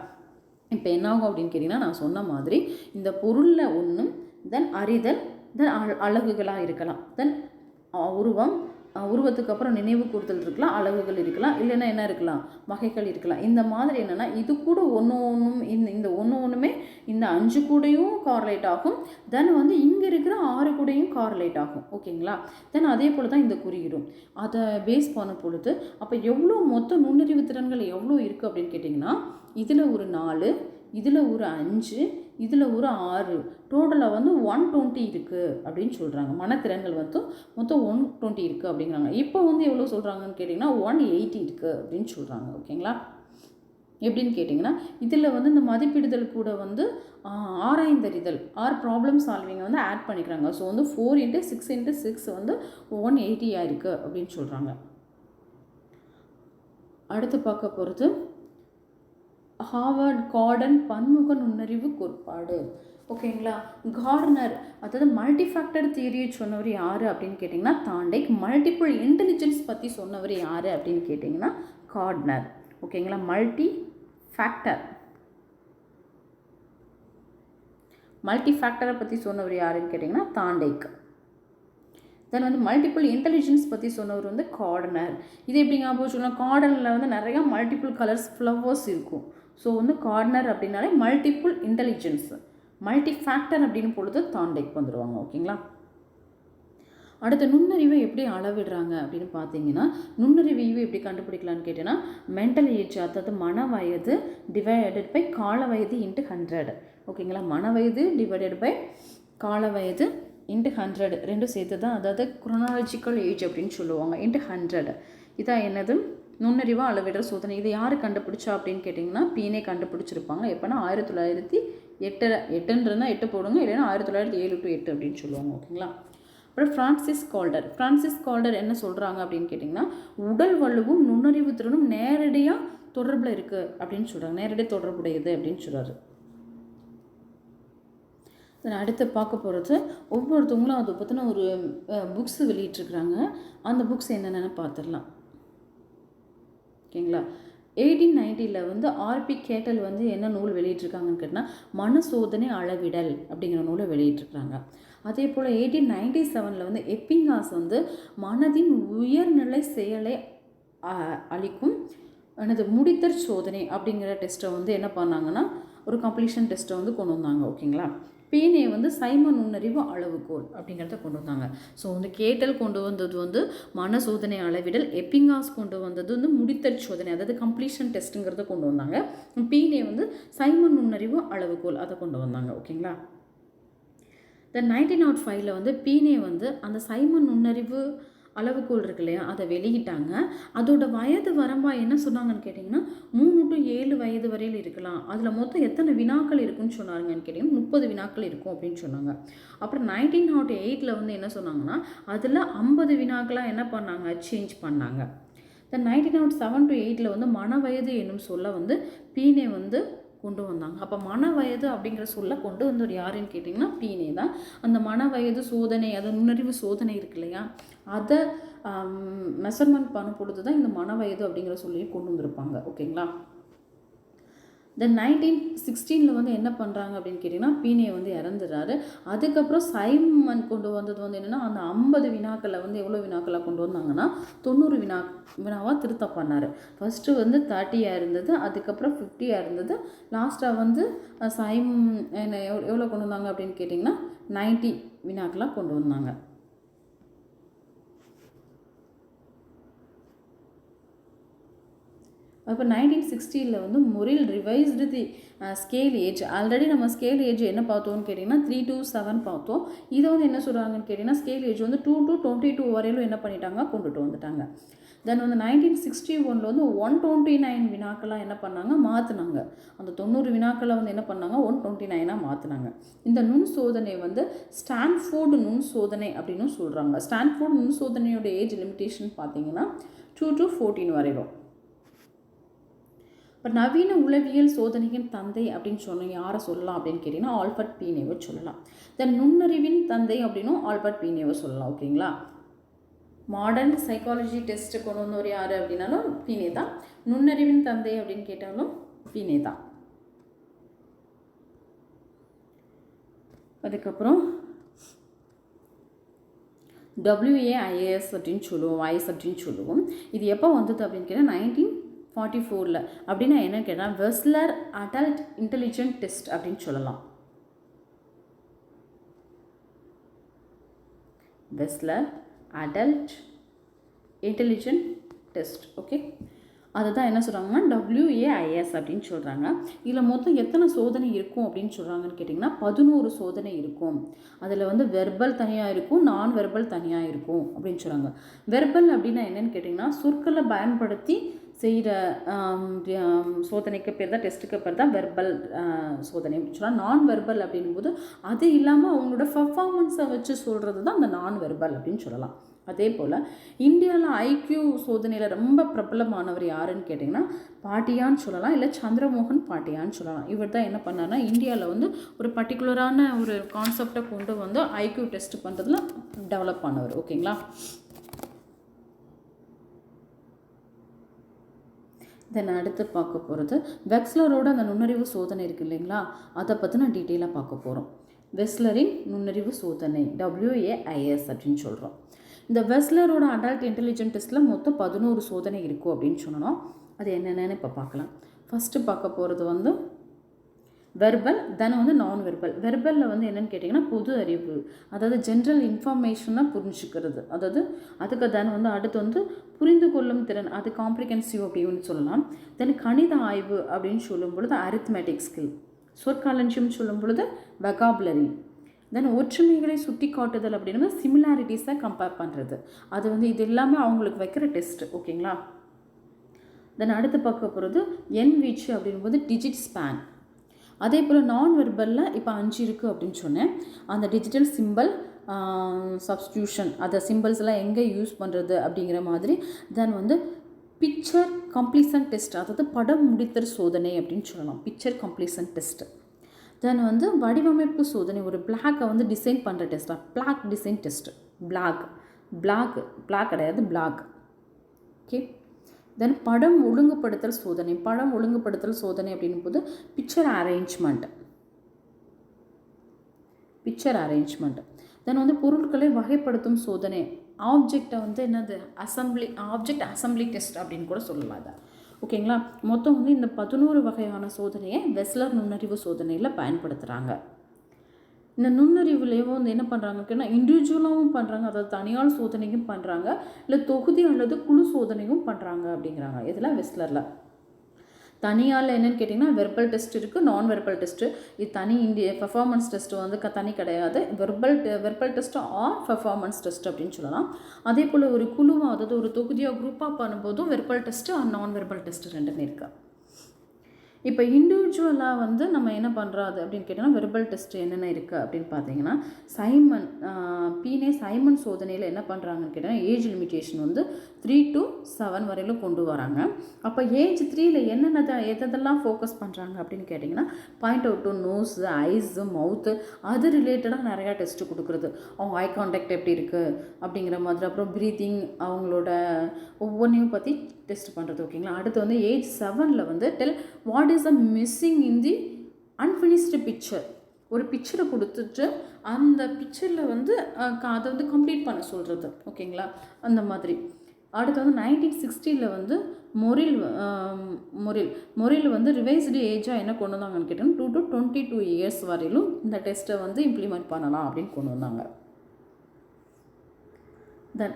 இப்போ என்னாகும் அப்படின்னு கேட்டிங்கன்னா நான் சொன்ன மாதிரி இந்த பொருளில் ஒன்றும், தென் அறிதல், தென் அலகுகளாக இருக்கலாம், தென் உருவத்துக்கு அப்புறம் நினைவு கூர்தல் இருக்கலாம், அலகுகள் இருக்கலாம், இல்லைன்னா என்ன இருக்கலாம் வகைகள் இருக்கலாம். இந்த மாதிரி என்னென்னா இது கூட இந்த ஒன்றுமே இந்த 5 கூடையும் கார்லேட் ஆகும். தென் வந்து இங்கே இருக்கிற 6 கூடையும் கார்லேட் ஆகும். ஓகேங்களா. தென் அதே போல் தான் இந்த குறியீடும் அதை பேஸ் பண்ண பொழுது அப்போ எவ்வளோ மொத்த நுண்ணறிவு திறன்கள் எவ்வளோ இருக்குது அப்படின்னு கேட்டிங்கன்னா இதில் ஒரு 4, இதில் ஒரு 5, இதில் ஒரு 6, டோட்டலாக வந்து 120 இருக்குது அப்படின்னு சொல்கிறாங்க. மனத்திறன்கள் வந்து மொத்தம் 120 இருக்குது அப்படிங்கிறாங்க. இப்போ வந்து எவ்வளோ சொல்கிறாங்கன்னு கேட்டிங்கன்னா 180 இருக்குது அப்படின்னு சொல்கிறாங்க. ஓகேங்களா. எப்படின்னு கேட்டிங்கன்னா இதில் வந்து இந்த மதிப்பிடுதல் கூட வந்து ஆராய்ந்தறிதல் ப்ராப்ளம் சால்விங்கை வந்து ஆட் பண்ணிக்கிறாங்க. ஸோ வந்து 4 × 6 × 6 வந்து 180 இருக்குது அப்படின்னு சொல்கிறாங்க. அடுத்து பார்க்க போகிறது ஹார்வர்ட் கார்டன் பன்முக நுண்ணறிவு கோட்பாடு. ஓகேங்களா. கார்னர் அதாவது மல்டிஃபேக்டர் தியரியை சொன்னவர் யார் அப்படின்னு கேட்டிங்கன்னா தாண்டைக். மல்டிபிள் இன்டெலிஜென்ஸ் பற்றி சொன்னவர் யார் அப்படின்னு கேட்டிங்கன்னா கார்ட்னர். ஓகேங்களா. மல்டிஃபேக்டரை பற்றி சொன்னவர் யாருன்னு கேட்டிங்கன்னா தாண்டைக். தென் வந்து மல்டிபிள் இன்டெலிஜென்ஸ் பற்றி சொன்னவர் வந்து கார்டனர். இது எப்படி ஞாபகம் சொல்லலாம், கார்டனில் வந்து நிறையா மல்டிபிள் கலர்ஸ் ஃப்ளவர்ஸ் இருக்கும். ஸோ வந்து கார்டனர் அப்படின்னாலே மல்டிபிள் இன்டெலிஜென்ஸ். மல்டிஃபேக்டர் அப்படின்னு பொழுது தாண்டைக்கு வந்துடுவாங்க. ஓகேங்களா. அடுத்த நுண்ணறிவை எப்படி அளவிடுறாங்க அப்படின்னு பார்த்தீங்கன்னா நுண்ணறிவையும் எப்படி கண்டுபிடிக்கலான்னு கேட்டிங்கன்னா மென்டல் ஏஜ், அதாவது மன வயது டிவைடட் பை கால வயது இன்ட்டு 100. ஓகேங்களா. மன வயது டிவைடட் பை கால வயது இன்ட்டு 100 ரெண்டும் சேர்த்து தான், அதாவது குரோனாலஜிக்கல் ஏஜ் அப்படின்னு சொல்லுவாங்க, இன்ட்டு 100. இதான் என்னது நுண்ணறிவை அளவிடுற சோதனை. இதை யார் கண்டுபிடிச்சா அப்படின்னு கேட்டிங்கன்னா பீனே கண்டுபிடிச்சிருப்பாங்க. எப்போனா 1908 8 போடுங்க, இல்லைன்னா 1907 to 8 அப்படின்னு சொல்லுவாங்க. ஓகேங்களா. அப்புறம் ஃப்ரான்சிஸ் கால்டர் என்ன சொல்கிறாங்க அப்படின்னு கேட்டிங்கன்னா உடல் வலுவும் நுண்ணறிவு திறனும் நேரடியாக தொடர்பில் இருக்குது அப்படின்னு சொல்கிறாங்க. நேரடியாக தொடர்புடையது அப்படின்னு சொல்கிறாரு. தென் அடுத்து பார்க்க போகிறது ஒவ்வொருத்தவங்களும் அதை பற்றின ஒரு புக்ஸ் வெளியிட்டிருக்கிறாங்க. அந்த புக்ஸ் என்னென்னு பார்த்துடலாம். ஓகேங்களா? 1890 வந்து ஆர்பி கேட்டல் வந்து என்ன நூல் வெளியிட்டிருக்காங்கன்னு கேட்டால் மனசோதனை அளவிடல் அப்படிங்கிற நூலை வெளியிட்டிருக்கிறாங்க. அதே போல் 1897 வந்து எப்பிங்காஸ் வந்து மனதின் உயர்நிலை செயலை அளிக்கும் எனது முடித்தற் சோதனை அப்படிங்கிற டெஸ்ட்டை வந்து என்ன பண்ணாங்கன்னா ஒரு கம்ப்ளீஷன் டெஸ்ட்டை வந்து கொண்டு வந்தாங்க. ஓகேங்களா? பீனே வந்து சைமன் நுண்ணறிவு அளவுகோல் அப்படிங்கிறத கொண்டு வந்தாங்க. ஸோ வந்து கேட்டல் கொண்டு வந்தது வந்து மன சோதனை அளவிடல், எப்பிங்காஸ் கொண்டு வந்தது வந்து முடித்தற் சோதனை, அதாவது கம்ப்ளீஷன் டெஸ்ட்டுங்கிறத கொண்டு வந்தாங்க. பீனே வந்து சைமன் நுண்ணறிவு அளவுகோல் அதை கொண்டு வந்தாங்க. ஓகேங்களா? தென் 1905 வந்து பீனே வந்து அந்த சைமன் நுண்ணறிவு அளவுகோல் இருக்கு இல்லையா, அதை வெளியிட்டாங்க. அதோட வயது வரம்பா என்ன சொன்னாங்கன்னு கேட்டிங்கன்னா 3 to 7 வயது வரையில் இருக்கலாம். அதில் மொத்தம் எத்தனை வினாக்கள் இருக்குன்னு சொன்னாங்கன்னு கேட்டிங்கன்னா 30 வினாக்கள் இருக்கும் அப்படின்னு சொன்னாங்க. அப்புறம் 1908 வந்து என்ன சொன்னாங்கன்னா அதில் 50 வினாக்களாக என்ன பண்ணாங்க, சேஞ்ச் பண்ணாங்க. தென் 1907 to 8 வந்து மன வயது என்னும் சொல்ல வந்து பீனே வந்து கொண்டு வந்தாங்க. அப்போ மன வயது அப்படிங்கிற சொல்ல கொண்டு வந்தவர் யாருன்னு கேட்டிங்கன்னா பீனே தான். அந்த மன வயது சோதனை, அது நுண்ணறிவு சோதனை இருக்கு இல்லையா, அதை மெஷர்மெண்ட் பண்ணும் பொழுது தான் இந்த மன வயது அப்படிங்கிற சொல்லி கொண்டு வந்திருப்பாங்க. ஓகேங்களா? தென் 1916 வந்து என்ன பண்ணுறாங்க அப்படின்னு கேட்டிங்கன்னா பீனே வந்து இறந்துடுறாரு. அதுக்கப்புறம் சைமன் கொண்டு வந்தது வந்து என்னென்னா அந்த 50 வினாக்களை வந்து எவ்வளோ வினாக்களாக கொண்டு வந்தாங்கன்னா 90 வினாவாக திருத்தம் பண்ணார். ஃபஸ்ட்டு வந்து 30 இருந்தது, அதுக்கப்புறம் 50 இருந்தது, லாஸ்ட்டாக வந்து எவ்வளோ கொண்டு வந்தாங்க அப்படின்னு கேட்டிங்கன்னா 90 வினாக்களாக கொண்டு வந்தாங்க. அப்போ 1960 வந்து மொரில் revised the scale age. Already நம்ம ஸ்கேல் ஏஜ் என்ன பார்த்தோம்னு கேட்டிங்கன்னா 3 to 7 பார்த்தோம். இதை வந்து என்ன சொல்கிறாங்கன்னு கேட்டிங்கன்னா ஸ்கேல் ஏஜ் வந்து 2 to 22 வரையிலும் என்ன பண்ணிட்டாங்க, கொண்டுட்டு வந்துட்டாங்க. தென் வந்து 1961 வந்து 129 வினாக்களாக என்ன பண்ணாங்க, மாற்றினாங்க. அந்த 90 வினாக்களை வந்து என்ன பண்ணாங்க, 129 மாற்றினாங்க. இந்த நுண் சோதனை வந்து ஸ்டான்ஃபோர்டு நுண் சோதனை அப்படின்னு சொல்கிறாங்க. ஸ்டான்ஃபோர்டு நுண் சோதனையோட ஏஜ் லிமிட்டேஷன் பார்த்தீங்கன்னா 2 to 14 வரையிலும். இப்போ நவீன உளவியல் சோதனையின் தந்தை அப்படின்னு சொன்னீங்க யாரை சொல்லலாம் அப்படின்னு கேட்டிங்கன்னா ஆல்பர்ட் பீனேவை சொல்லலாம். தென் நுண்ணறிவின் தந்தை அப்படின்னும் ஆல்பர்ட் பீனேவை சொல்லலாம். ஓகேங்களா? மாடர்ன் சைக்காலஜி டெஸ்ட்டு கொண்டு வந்தவர் யார் அப்படின்னாலும் பீனே தான். நுண்ணறிவின் தந்தை அப்படின்னு கேட்டாலும் பீனே தான். அதுக்கப்புறம் WAIS அப்படின்னு சொல்லுவோம், ஐஎஸ் அப்படின்னு சொல்லுவோம். இது எப்போ வந்தது அப்படின்னு கேட்டால் 1944 அப்படின்னா என்னன்னு கேட்டால் வெஸ்லர் அடல்ட் இன்டெலிஜென்ட் டெஸ்ட் அப்படின்னு சொல்லலாம். Wechsler adult intelligent test. Okay, அதுதான் என்ன சொல்கிறாங்கன்னா WAIS அப்படின்னு சொல்கிறாங்க. இதில் மொத்தம் எத்தனை சோதனை இருக்கும் அப்படின்னு சொல்கிறாங்கன்னு கேட்டிங்கன்னா 11 சோதனை இருக்கும். அதில் வந்து வெர்பல் தனியாக இருக்கும், நான் வெர்பல் தனியாக இருக்கும் அப்படின்னு சொல்கிறாங்க. வெர்பல் அப்படின்னா என்னென்னு கேட்டிங்கன்னா சொற்களை பயன்படுத்தி செய்கிற சோதனைக்கு பேர் தான், டெஸ்ட்டுக்கு பேர் தான் வெர்பல் சோதனை அப்படின்னு சொல்லலாம். நான் வெர்பல் அப்படின்போது அது இல்லாமல் அவங்களோட பர்ஃபார்மன்ஸை வச்சு சொல்கிறது தான் அந்த நான் வெர்பல் அப்படின்னு சொல்லலாம். அதே போல் இந்தியாவில் ஐக்யூ சோதனையில் ரொம்ப பிரபலமானவர் யாருன்னு கேட்டிங்கன்னா பாட்டியான்னு சொல்லலாம், இல்லை சந்திரமோகன் பாட்டியான்னு சொல்லலாம். இவர் தான் என்ன பண்ணார்னா இந்தியாவில் வந்து ஒரு பர்டிகுலரான ஒரு கான்செப்டை கொண்டு வந்து ஐக்யூ டெஸ்ட் பண்ணுறதுல டெவலப் ஆனவர். ஓகேங்களா? தென் அடுத்து பார்க்க போகிறது வெக்ஸ்லரோட அந்த நுண்ணறிவு சோதனை இருக்குது இல்லைங்களா, அதை பற்றி நான் டீட்டெயிலாக பார்க்க போகிறோம். வெஸ்லரின் நுண்ணறிவு சோதனை WAIS அப்படின்னு சொல்கிறோம். இந்த வெஸ்லரோட அடல்ட் இன்டெலிஜென்ட் டெஸ்ட்டில் மொத்தம் 11 சோதனை இருக்கும் அப்படின்னு சொன்னோம். அது என்னென்னு இப்போ பார்க்கலாம். ஃபஸ்ட்டு பார்க்க போகிறது வந்து வெர்பல், தென் வந்து நான் வெர்பல். வெர்பலில் வந்து என்னென்னு கேட்டிங்கன்னா பொது அறிவு, அதாவது ஜென்ரல் இன்ஃபர்மேஷனை புரிஞ்சுக்கிறது, அதாவது அதுக்கு தென் வந்து அடுத்து வந்து புரிந்து கொள்ளும் திறன், அது காம்ப்ரிஹென்சிவ் அப்படின்னு சொல்லலாம். தென் கணித ஆய்வு அப்படின்னு சொல்லும் பொழுது அரித்மெட்டிக் ஸ்கில், சொற்களஞ்சியம் சொல்லும் பொழுது வெகாபுலரி, தென் ஒற்றுமைகளை சுட்டி காட்டுதல் அப்படின்னு சிமிலாரிட்டிஸை கம்பேர் பண்ணுறது, அது வந்து இது எல்லாமே அவங்களுக்கு வைக்கிற டெஸ்ட். ஓகேங்களா? தென் அடுத்து பார்க்க போகிறது என் வீச்சு அப்படின்போது டிஜிட் ஸ்பேன். அதே போல் நான் வெர்பலில் இப்போ 5 இருக்குது அப்படின்னு சொன்னேன். அந்த டிஜிட்டல் சிம்பிள் சப்ஸ்டியூஷன், அதை சிம்பிள்ஸ்லாம் எங்கே யூஸ் பண்ணுறது அப்படிங்கிற மாதிரி. தென் வந்து பிக்சர் கம்ப்ளீஷன் டெஸ்ட், அதாவது படம் முடித்தல் சோதனை அப்படின்னு சொல்லலாம், பிக்சர் கம்ப்ளீஷன் டெஸ்ட். தென் வந்து வடிவமைப்பு சோதனை, ஒரு பிளாக்கை வந்து டிசைன் பண்ணுற டெஸ்ட்டாக, பிளாக் டிசைன் டெஸ்ட்டு, பிளாக் கிடையாது, பிளாக். ஓகே. தென் படம் ஒழுங்குபடுத்தல் சோதனை, படம் ஒழுங்குபடுத்தல் சோதனை அப்படின்னும் போது பிக்சர் அரேஞ்ச்மெண்ட். தென் வந்து பொருட்களை வகைப்படுத்தும் சோதனை, ஆப்ஜெக்டை வந்து என்னது ஆப்ஜெக்ட் அசம்பிளி டெஸ்ட் அப்படின்னு கூட சொல்லலாம் அதை. ஓகேங்களா. மொத்தம் வந்து இந்த 11 வகையான சோதனையை வெஸ்லர் நுண்ணறிவு சோதனையில் பயன்படுத்துகிறாங்க. இந்த நுண்ணறிவுலேயும் வந்து என்ன பண்ணுறாங்கன்னா இண்டிவிஜுவலாகவும் பண்ணுறாங்க, அதாவது தனியால் சோதனையும் பண்ணுறாங்க, இல்லை தொகுதி அல்லது குழு சோதனையும் பண்ணுறாங்க அப்படிங்கிறாங்க. இதில் வெஸ்லரில் தனியால் என்னென்னு கேட்டிங்கன்னா வெர்பல் டெஸ்ட் இருக்குது, நான் வெர்பல் டெஸ்ட்டு. இது தனி பெர்ஃபார்மன்ஸ் டெஸ்ட்டு வந்து தனி கிடையாது. Verbal test or performance test அப்படின்னு சொல்லலாம். அதே போல் ஒரு குழுவாக, அதாவது ஒரு தொகுதியாக குரூப்பாக பண்ணும்போதும் வெர்பல் டெஸ்ட்டு ஆர் நான் வெர்பல் டெஸ்ட்டு ரெண்டுமே இருக்குது. இப்போ இண்டிவிஜுவலாக வந்து நம்ம என்ன பண்ணுறது அப்படின்னு கேட்டிங்கன்னா வெர்பல் டெஸ்ட் என்னென்ன இருக்குது அப்படின்னு பார்த்தீங்கன்னா சைமன் சோதனையில் என்ன பண்ணுறாங்கன்னு கேட்டிங்கன்னா ஏஜ் லிமிட்டேஷன் வந்து 3 to 7 வரையிலும் கொண்டு வராங்க. அப்போ ஏஜ் 3ல் எதெல்லாம் ஃபோக்கஸ் பண்ணுறாங்க அப்படின்னு கேட்டிங்கன்னா point out to nose, eyes, mouth, அது ரிலேட்டடாக நிறையா டெஸ்ட்டு கொடுக்குறது. அவங்க ஐ கான்டாக்ட் எப்படி இருக்குது அப்படிங்கிற மாதிரி, அப்புறம் ப்ரீத்திங், அவங்களோட ஒவ்வொன்றையும் பற்றி டெஸ்ட் பண்ணுறது. ஓகேங்களா. அடுத்து வந்து ஏஜ் 7ல் வந்து del what is a missing in the unfinished picture. ஒரு பிக்சரை கொடுத்துட்டு அந்த பிக்சரில் வந்து அதை வந்து கம்ப்ளீட் பண்ண சொல்கிறது. ஓகேங்களா. அந்த மாதிரி. அடுத்து வந்து 1960ல் வந்து மொரில் வந்து ரிவைஸ்டு ஏஜாக என்ன கொண்டு வந்தாங்கன்னு கேட்டோம் 2 to 22 இயர்ஸ் வரையிலும் இந்த டெஸ்ட்டை வந்து இம்ப்ளிமெண்ட் பண்ணலாம் அப்படின்னு கொண்டு வந்தாங்க. தென்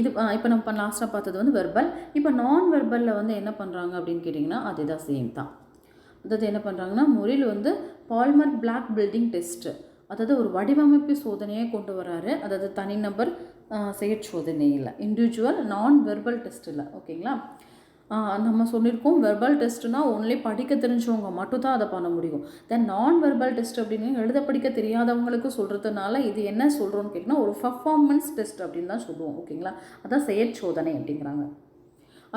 இது இப்போ நம்ம லாஸ்ட்டாக பார்த்தது வந்து வெர்பல். இப்போ நான் வெர்பலில் வந்து என்ன பண்ணுறாங்க அப்படின்னு கேட்டிங்கன்னா அதுதான் சேம் தான். அதாவது என்ன பண்ணுறாங்கன்னா மொரில் வந்து பால்மர் பிளாக் பில்டிங் டெஸ்ட்டு, அதாவது ஒரு வடிவமைப்பு சோதனையை கொண்டு வராரு. அதாவது தனிநபர் செயற்சோதனை இல்லை, இண்டிவிஜுவல் நான் வெர்பல் டெஸ்ட் இல்லை. ஓகேங்களா. நம்ம சொல்லியிருக்கோம் வெர்பல் டெஸ்ட்னால் ஒன்லி படிக்க தெரிஞ்சவங்க மட்டும் தான் அதை பண்ண முடியும். தென் நான் வெர்பல் டெஸ்ட் அப்படின்னு எழுத படிக்க தெரியாதவங்களுக்கு சொல்கிறதுனால இது என்ன சொல்கிறோன்னு கேட்டிங்கன்னா ஒரு பர்ஃபார்மன்ஸ் டெஸ்ட் அப்படின்னு தான் சொல்லுவோம். ஓகேங்களா. அதான் செயற்சோதனை அப்படிங்கிறாங்க.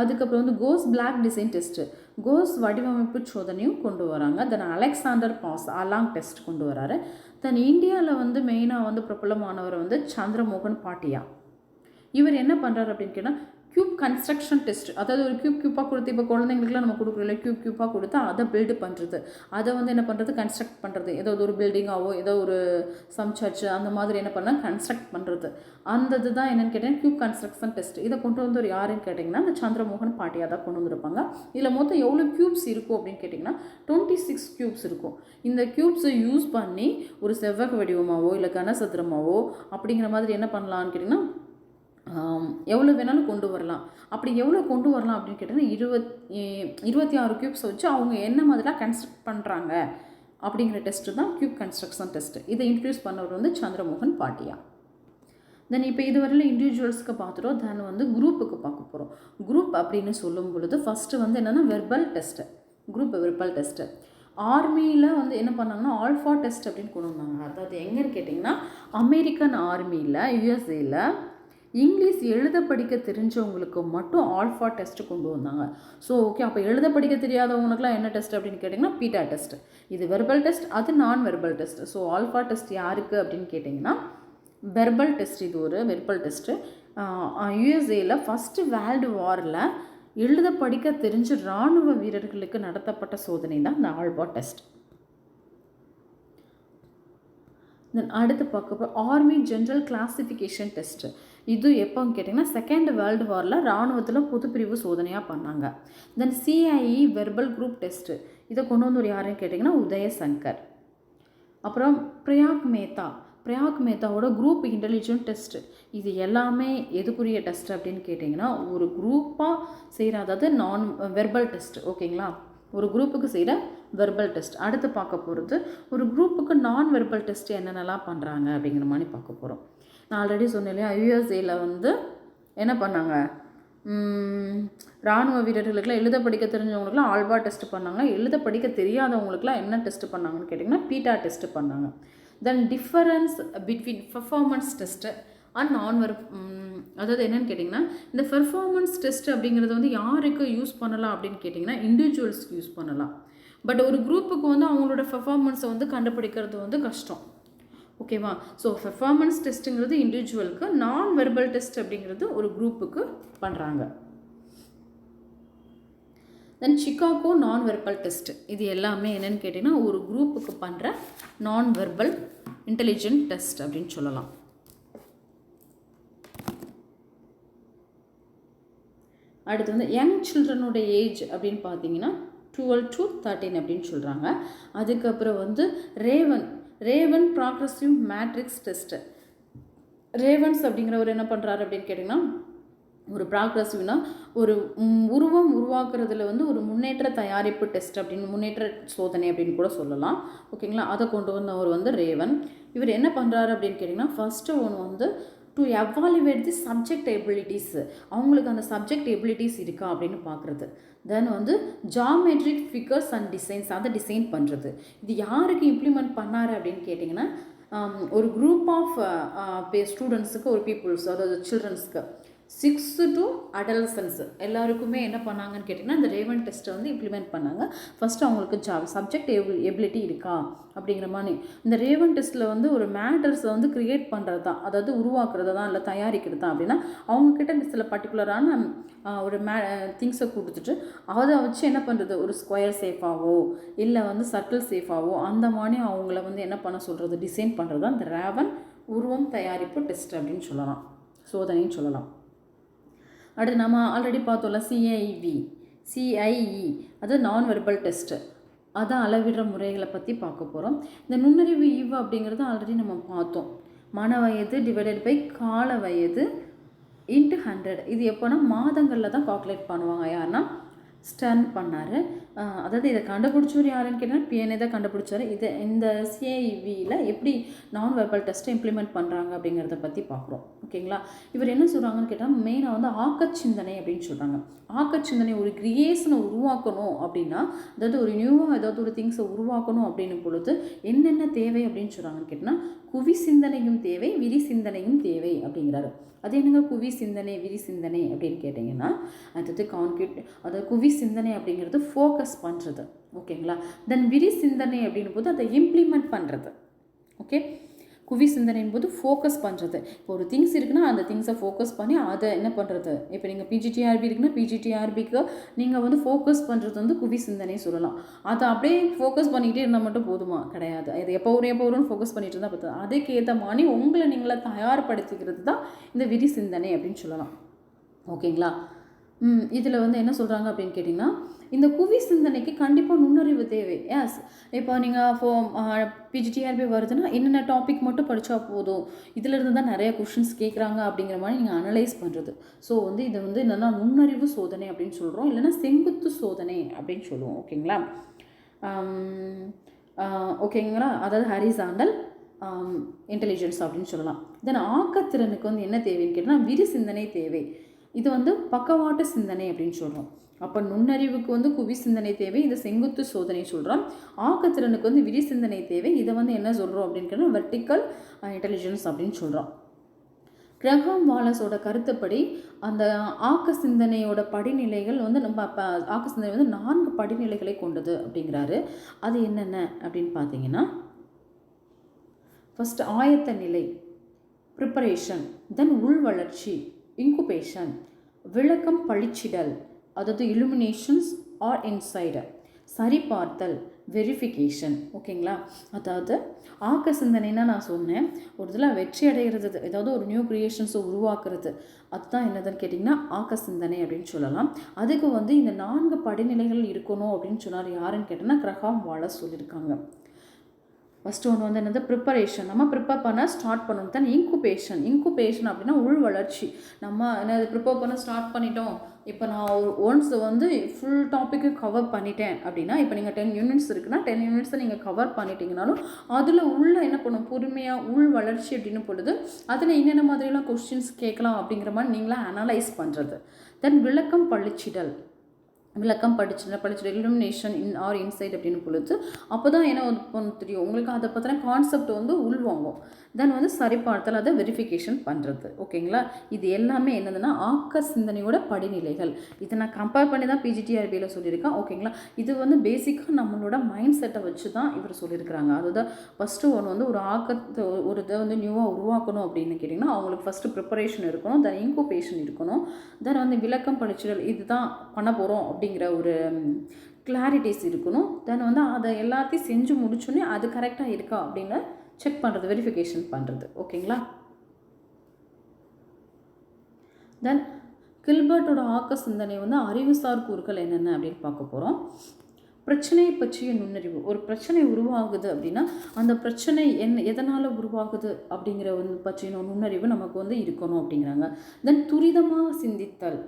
அதுக்கப்புறம் வந்து கோஸ் பிளாக் டிசைன் டெஸ்ட்டு, கோஸ் வடிவமைப்பு சோதனையும் கொண்டு வராங்க. தென் அலெக்சாண்டர் பாஸ் அலாங் டெஸ்ட் கொண்டு வராரு. தென் இந்தியாவில் வந்து மெயினாக வந்து பிரபலமானவர் வந்து சந்திரமோகன் பாட்டியா. இவர் என்ன பண்ணுறாரு அப்படின்னு கேட்டால் க்யூப் கன்ஸ்ட்ரக்ஷன் டெஸ்ட், அதாவது ஒரு க்யூப்பாக கொடுத்து, இப்போ குழந்தைங்களுக்குலாம் நம்ம கொடுக்குறோம் இல்லை, க்யூப்பாக கொடுத்து அதை பில்டு பண்ணுறது, அதை வந்து என்ன பண்ணுறது கன்ஸ்ட்ரக்ட் பண்ணுறது, ஏதாவது ஒரு பில்டிங்காவோ ஏதோ ஒரு சம் சர்ச் அந்த மாதிரி என்ன பண்ணால் கன்ஸ்ட்ரக்ட் பண்ணுறது. அந்த இதுதான் என்னென்னு கேட்டிங்கன்னா க்யூப் கன்ஸ்ட்ரக்ஷன் டெஸ்ட். இதை கொண்டு வந்து ஒரு யாருன்னு கேட்டிங்கன்னா அந்த சந்திரமோகன் பாட்டியாக தான் கொண்டு வந்திருப்பாங்க. இதில் மொத்தம் எவ்வளோ க்யூப்ஸ் இருக்கும் அப்படின்னு கேட்டிங்கன்னா 26 க்யூப்ஸ் இருக்கும். இந்த க்யூப்ஸை யூஸ் பண்ணி ஒரு செவ்வக வடிவமாகவோ இல்லை கனசதுரமாகவோ அப்படிங்கிற மாதிரி என்ன பண்ணலான்னு கேட்டிங்கன்னா எவ்வளோ வேணாலும் கொண்டு வரலாம். அப்படி எவ்வளோ கொண்டு வரலாம் அப்படின்னு கேட்டிங்கன்னா 26 க்யூப்ஸ் வச்சு அவங்க என்ன மாதிரிலாம் கன்ஸ்ட்ரக்ட் பண்ணுறாங்க அப்படிங்கிற டெஸ்ட்டு தான் க்யூப் கன்ஸ்ட்ரக்ஷன் டெஸ்ட்டு. இதை இன்ட்ரடியூஸ் பண்ணவர் வந்து சந்திரமோகன் பாட்டியா. தென் இப்போ இதுவரையில் இண்டிவிஜுவல்ஸ்க்கு பார்த்துட்டோம். தென் வந்து குரூப்புக்கு பார்க்க போகிறோம். குரூப் அப்படின்னு சொல்லும் பொழுது ஃபஸ்ட்டு வந்து என்னென்னா வெர்பல் டெஸ்ட்டு. ஆர்மியில் வந்து என்ன பண்ணாங்கன்னா ஆல்ஃபா டெஸ்ட் அப்படின்னு கொண்டு வந்தாங்க. அதாவது எங்கன்னு கேட்டிங்கன்னா அமெரிக்கன் ஆர்மியில் யுஎஸ்ஏயில் இங்கிலீஷ் எழுத படிக்க தெரிஞ்சவங்களுக்கு மட்டும் ஆல்ஃபா டெஸ்ட்டு கொண்டு வந்தாங்க. ஸோ ஓகே, அப்போ எழுத படிக்க தெரியாதவங்களுக்குலாம் என்ன டெஸ்ட் அப்படின்னு கேட்டிங்கன்னா பீட்டா டெஸ்ட். இது வெர்பல் டெஸ்ட், அது நான் verbal test. So alpha test யாருக்கு அப்படின்னு கேட்டிங்கன்னா வெர்பல் டெஸ்ட். இது ஒரு வெர்பல் டெஸ்ட்டு. யுஎஸ்ஏயில் ஃபஸ்ட்டு வேர்ல்டு வாரில் எழுத படிக்க தெரிஞ்ச இராணுவ வீரர்களுக்கு நடத்தப்பட்ட சோதனை தான் இந்த ஆல்ஃபா டெஸ்ட். தென் அடுத்து பார்க்க ஆர்மி ஜென்ரல் கிளாசிஃபிகேஷன் டெஸ்ட்டு. இது எப்போன்னு கேட்டிங்கன்னா செகண்ட் வேர்ல்டு வாரில் இராணுவத்தில் பொதுப்பிரிவு சோதனையாக பண்ணாங்க. தென் சிஐஇ வெர்பல் குரூப் டெஸ்ட்டு, இதை கொண்டு வந்து ஒரு யாருன்னு கேட்டிங்கன்னா உதயசங்கர். அப்புறம் பிரயாக் மேத்தாவோட குரூப் இன்டெலிஜென்ட் டெஸ்ட்டு. இது எல்லாமே எதுக்குரிய டெஸ்ட் அப்படின்னு கேட்டிங்கன்னா ஒரு குரூப்பாக செய்கிற, அதாவது நான் வெர்பல் டெஸ்ட். ஓகேங்களா. ஒரு குரூப்புக்கு செய்கிற வெர்பல் டெஸ்ட். அடுத்து பார்க்க போகிறது ஒரு குரூப்புக்கு நான் வெர்பல் டெஸ்ட் என்னென்னலாம் பண்ணுறாங்க அப்படிங்கிற மாதிரி பார்க்க போகிறோம். நான் ஆல்ரெடி சொன்னேன் இல்லையா, யுஎஸ்ஏயில் வந்து என்ன பண்ணாங்க, இராணுவ வீரர்களுக்கெல்லாம் எழுத படிக்க தெரிஞ்சவங்களுக்குலாம் ஆல்பா டெஸ்ட் பண்ணாங்க. எழுத படிக்க தெரியாதவங்களுக்குலாம் என்ன டெஸ்ட் பண்ணாங்கன்னு கேட்டிங்கன்னா பீட்டா டெஸ்ட் பண்ணாங்க. Then difference between performance test and அதாவது என்னென்னு கேட்டிங்கன்னா இந்த பெர்ஃபார்மன்ஸ் டெஸ்ட் அப்படிங்கிறது வந்து யாருக்கு யூஸ் பண்ணலாம் அப்படின்னு கேட்டிங்கன்னா இண்டிவிஜுவல்ஸ்க்கு யூஸ் பண்ணலாம். பட் ஒரு குரூப்புக்கு வந்து அவங்களோட பெர்ஃபார்மன்ஸை வந்து கண்டுபிடிக்கிறது வந்து கஷ்டம். ஓகேவா? ஸோ பெர்ஃபார்மன்ஸ் டெஸ்ட்டுங்கிறது இண்டிவிஜுவலுக்கு, நான் வெர்பல் டெஸ்ட் அப்படிங்கிறது ஒரு குரூப்புக்கு பண்ணுறாங்க. தென் சிகாகோ நான் வெர்பல் டெஸ்ட், இது எல்லாமே என்னென்னு கேட்டிங்கன்னா ஒரு குரூப்புக்கு பண்ணுற நான் வெர்பல் இன்டெலிஜென்ட் டெஸ்ட் அப்படின்னு சொல்லலாம். அடுத்து வந்து யங் சில்ட்ரனுடைய ஏஜ் அப்படின்னு பார்த்தீங்கன்னா 12 to 13 அப்படின்னு சொல்கிறாங்க. அதுக்கப்புறம் வந்து Raven progressive matrix test. Ravens அப்படிங்கிறவர் என்ன பண்ணுறாரு அப்படின்னு கேட்டிங்கன்னா, ஒரு ப்ராக்ரஸிவ்னா ஒரு உருவம் உருவாக்குறதுல வந்து ஒரு முன்னேற்ற தயாரிப்பு டெஸ்ட் அப்படின்னு, முன்னேற்ற சோதனை அப்படின்னு கூட சொல்லலாம். ஓகேங்களா? அதை கொண்டு வந்தவர் வந்து ரேவன். இவர் என்ன பண்ணுறாரு அப்படின்னு கேட்டிங்கன்னா, ஃபஸ்ட்டு ஒன்று வந்து to evaluate the subject abilities, அவங்களுக்கு அந்த சப்ஜெக்ட் எபிலிட்டிஸ் இருக்கா அப்படின்னு பார்க்குறது. தென் வந்து ஜாமெட்ரிக் ஃபிகர்ஸ் அண்ட் டிசைன்ஸ், அதை டிசைன் பண்ணுறது. இது யாருக்கு இம்ப்ளிமெண்ட் பண்ணார் அப்படின்னு கேட்டிங்கன்னா, ஒரு குரூப் ஆஃப் ஸ்டூடெண்ட்ஸுக்கு, ஒரு பீப்புள்ஸ், அதாவது சில்ட்ரன்ஸ்க்கு 6 to adolescents எல்லாருக்குமே என்ன பண்ணாங்கன்னு கேட்டிங்கன்னா, இந்த ரேவன் டெஸ்ட்டை வந்து இம்ப்ளிமெண்ட் பண்ணாங்க. ஃபஸ்ட்டு அவங்களுக்கு சப்ஜெக்ட் எபிலிட்டி இருக்கா அப்படிங்கிற மாதிரி. இந்த ரேவன் டெஸ்ட்டில் வந்து ஒரு மேட்டர்ஸை வந்து க்ரியேட் பண்ணுறது தான், அதாவது உருவாக்குறது தான், இல்லை தயாரிக்கிறது தான். அப்படின்னா அவங்கக்கிட்ட சில பர்டிகுலரான ஒரு திங்ஸை கொடுத்துட்டு அதை வச்சு என்ன பண்ணுறது, ஒரு ஸ்கொயர் சேஃபாகவோ இல்லை வந்து சர்க்கிள் சேஃபாகவோ அந்த மாதிரி அவங்கள வந்து என்ன பண்ண சொல்கிறது, டிசைன் பண்ணுறது தான் இந்த ரேவன் உருவம் தயாரிப்பு டெஸ்ட் அப்படின்னு சொல்லலாம், சோதனைன்னு சொல்லலாம். அடுத்து நம்ம ஆல்ரெடி பார்த்தோம்ல சிஐஇ, அது நான் வெர்பல் டெஸ்ட்டு. அதான் அளவிடுற முறைகளை பற்றி பார்க்க போகிறோம். இந்த நுண்ணறிவு ஈவு அப்படிங்கிறது ஆல்ரெடி நம்ம பார்த்தோம். மன வயது டிவைடட் பை கால வயது இன்ட்டு 100. இது எப்போனா மாதங்களில் தான் கால்குலேட் பண்ணுவாங்க. யாருன்னா ஸ்டன் பண்ணார். அதாவது இதை கண்டுபிடிச்சவர் யாருன்னு கேட்டால் பிஎன்ஏ தான் கண்டுபிடிச்சார். இந்த சிஐவியில் எப்படி நான் வெர்பல் டெஸ்ட்டை இம்ப்ளிமெண்ட் பண்ணுறாங்க அப்படிங்கிறத பற்றி பார்க்குறோம். ஓகேங்களா? இவர் என்ன சொல்கிறாங்கன்னு கேட்டால் மெயினாக வந்து ஆக்கச்சிந்தனை அப்படின்னு சொல்கிறாங்க. ஆக்கச்சிந்தனை, ஒரு கிரியேஷனை உருவாக்கணும் அப்படின்னா, அதாவது ஒரு நியூவாக ஏதாவது ஒரு திங்ஸை உருவாக்கணும் அப்படின்னும் பொழுது என்னென்ன தேவை அப்படின்னு சொல்கிறாங்கன்னு கேட்டால், குவி சிந்தனையும் தேவை, விரி சிந்தனையும் தேவை அப்படிங்கிறாரு. அது என்னங்க குவி சிந்தனை விரி சிந்தனை அப்படின்னு கேட்டிங்கன்னா, அதாவது குவி சிந்தனை அப்படிங்கிறது ஃபோக்கஸ் பண்ணுறது. ஓகேங்களா? தென் விரி சிந்தனை அப்படின்னும் போது அதை இம்ப்ளிமெண்ட் பண்ணுறது. ஓகே, குவி சிந்தனையின் போது ஃபோக்கஸ் பண்ணுறது. இப்போ ஒரு திங்ஸ் இருக்குன்னா அந்த திங்ஸை ஃபோக்கஸ் பண்ணி அதை என்ன பண்ணுறது. இப்போ நீங்கள் பிஜிடிஆர்பி இருக்குன்னா பிஜிடிஆர்பிக்கு நீங்கள் வந்து ஃபோக்கஸ் பண்ணுறது வந்து குவி சிந்தனை சொல்லலாம். அதை அப்படியே ஃபோக்கஸ் பண்ணிக்கிட்டே இருந்தால் மட்டும் போதுமா? கிடையாது. இது எப்போ வரும்னு ஃபோக்கஸ் பண்ணிட்டு இருந்தால் பார்த்தா அதுக்கேற்ற மாதிரி உங்களை நீங்களே தயார்படுத்திக்கிறது தான் இந்த விரி சிந்தனை அப்படின்னு சொல்லலாம். ஓகேங்களா? இதில் வந்து என்ன அப்படின்னு கேட்டிங்கன்னா, இந்த குவி சிந்தனைக்கு கண்டிப்பாக நுண்ணறிவு தேவை. எஸ், இப்போ நீங்கள் பிஜிடிஆர்பி வருதுன்னா என்னென்ன டாபிக் மட்டும் படித்தா போதும், இதிலிருந்து தான் நிறைய கொஷின்ஸ் கேட்குறாங்க அப்படிங்கிற மாதிரி நீங்கள் அனலைஸ் பண்ணுறது. ஸோ வந்து இதை வந்து என்னென்னா நுண்ணறிவு சோதனை அப்படின்னு சொல்கிறோம், இல்லைன்னா செங்குத்து சோதனை அப்படின்னு சொல்லுவோம். ஓகேங்களா? ஓகேங்களா? அதாவது ஹரிசாண்டல் இன்டெலிஜென்ஸ் அப்படின்னு சொல்லலாம். தென் ஆக்கத்திறனுக்கு வந்து என்ன தேவைன்னு கேட்டால் விரி சிந்தனை தேவை. இது வந்து பக்கவாட்டு சிந்தனை அப்படின்னு சொல்கிறோம். அப்போ நுண்ணறிவுக்கு வந்து குவி சிந்தனை தேவை, இதை செங்குத்து சோதனை சொல்கிறோம். ஆக்கத்திறனுக்கு வந்து விரி சிந்தனை தேவை, இதை வந்து என்ன சொல்கிறோம் அப்படின்னு வெர்டிக்கல் இன்டெலிஜென்ஸ் அப்படின்னு சொல்கிறோம். கிரஹாம் வாலஸோட கருத்துப்படி அந்த ஆக்க சிந்தனையோட படிநிலைகள் வந்து நம்ம ஆக்க சிந்தனை வந்து 4 படிநிலைகளை கொண்டது அப்படிங்கிறாரு. அது என்னென்ன அப்படின்னு பார்த்தீங்கன்னா, ஃபர்ஸ்ட் ஆயத்த நிலை, ப்ரிப்பரேஷன், தென் உள் வளர்ச்சி, இன்குபேஷன், விளக்கம் பழிச்சிடல், அதாவது இலுமினேஷன்ஸ் ஆர் இன்சைடர், சரிபார்த்தல், வெரிஃபிகேஷன். ஓகேங்களா? அதாவது ஆக்க சிந்தனைன்னா நான் சொன்னேன், ஒரு இதில் வெற்றி அடைகிறது, ஏதாவது ஒரு நியூ கிரியேஷன்ஸை உருவாக்குறது, அதுதான் என்னதுன்னு கேட்டிங்கன்னா ஆக்க சிந்தனை அப்படின்னு சொல்லலாம். அதுக்கு வந்து இந்த 4 படிநிலைகள் இருக்கணும் அப்படின்னு சொன்னார். யாருன்னு கேட்டோன்னா கிரஹாம் வாலஸ் சொல்லியிருக்காங்க. ஃபஸ்ட்டு ஒன்று வந்து என்னது, ப்ரிப்பரேஷன், நம்ம ப்ரிப்பேர் பண்ண ஸ்டார்ட் பண்ணணும். தென் இன்குபேஷன் அப்படின்னா உள் வளர்ச்சி. நம்ம என்னது ப்ரிப்பேர் பண்ண ஸ்டார்ட் பண்ணிட்டோம், இப்போ நான் ஒன்ஸ் வந்து ஃபுல் டாப்பிக்கு கவர் பண்ணிட்டேன் அப்படின்னா, இப்போ நீங்கள் 10 யூனிட்ஸ் இருக்குன்னா 10 யூனிட்ஸை நீங்கள் கவர் பண்ணிட்டீங்கனாலும் அதில் உள்ள என்ன பண்ணும், பொறுமையாக உள் வளர்ச்சி அப்படின்னு பொழுது அதில் என்னென்ன மாதிரிலாம் கொஸ்டின்ஸ் கேட்கலாம் அப்படிங்கிற மாதிரி நீங்களாம் அனலைஸ் பண்ணுறது. தென் விளக்கம் பழிச்சிடல், விளக்கம் படிச்சுட்டு இலுமினேஷன் ஆர் இன்சைட் அப்படின்னு பொழுது அப்போ தான் என்ன ஒன்று தெரியும் உங்களுக்கு அதை பற்றின கான்செப்ட் வந்து உள்வாங்கும். தென் வந்து சரிபார்த்தல், அதை வெரிஃபிகேஷன் பண்ணுறது. ஓகேங்களா, இது எல்லாமே என்னதுன்னா ஆக்க சிந்தனையோட படிநிலைகள். இதை நான் கம்பேர் பண்ணி தான் பிஜிடிஆர்பியில் சொல்லியிருக்கேன். ஓகேங்களா, இது வந்து பேசிக்காக நம்மளோட மைண்ட் செட்டை வச்சு தான் இவர் சொல்லியிருக்கிறாங்க. அதுதான் ஃபஸ்ட்டு ஒன்று வந்து ஒரு ஆக்கத்தை ஒரு இதை வந்து நியூவாக உருவாக்கணும் அப்படின்னு கேட்டிங்கன்னா அவங்களுக்கு ஃபஸ்ட்டு ப்ரிப்பரேஷன் இருக்கணும், தென் இன்குபேஷன் இருக்கணும், தென் வந்து விளக்கம் படிச்சுடல் இதுதான் பண்ண போகிறோம் அப்படிங்கிற ஒரு கிளாரிட்டிஸ் இருக்கணும். தென் வந்து அதை எல்லாத்தையும் செஞ்சு முடிச்சோன்னே அது கரெக்டாக இருக்கா அப்படின்னு செக் பண்ணுறது, வெரிஃபிகேஷன் பண்ணுறது. ஓகேங்களா, தென் கில்பர்ட்டோட ஆக்க சிந்தனை வந்து அறிவுசார் கூறுகள் என்னென்ன அப்படின்னு பார்க்க போகிறோம். பிரச்சனையை பற்றிய நுண்ணறிவு. ஒரு பிரச்சனை உருவாகுது அப்படின்னா அந்த பிரச்சனை எதனால் உருவாகுது அப்படிங்கிற வந்து பற்றின நுண்ணறிவு நமக்கு வந்து இருக்கணும் அப்படிங்கிறாங்க. தென் துரிதமாக சிந்தித்தல்.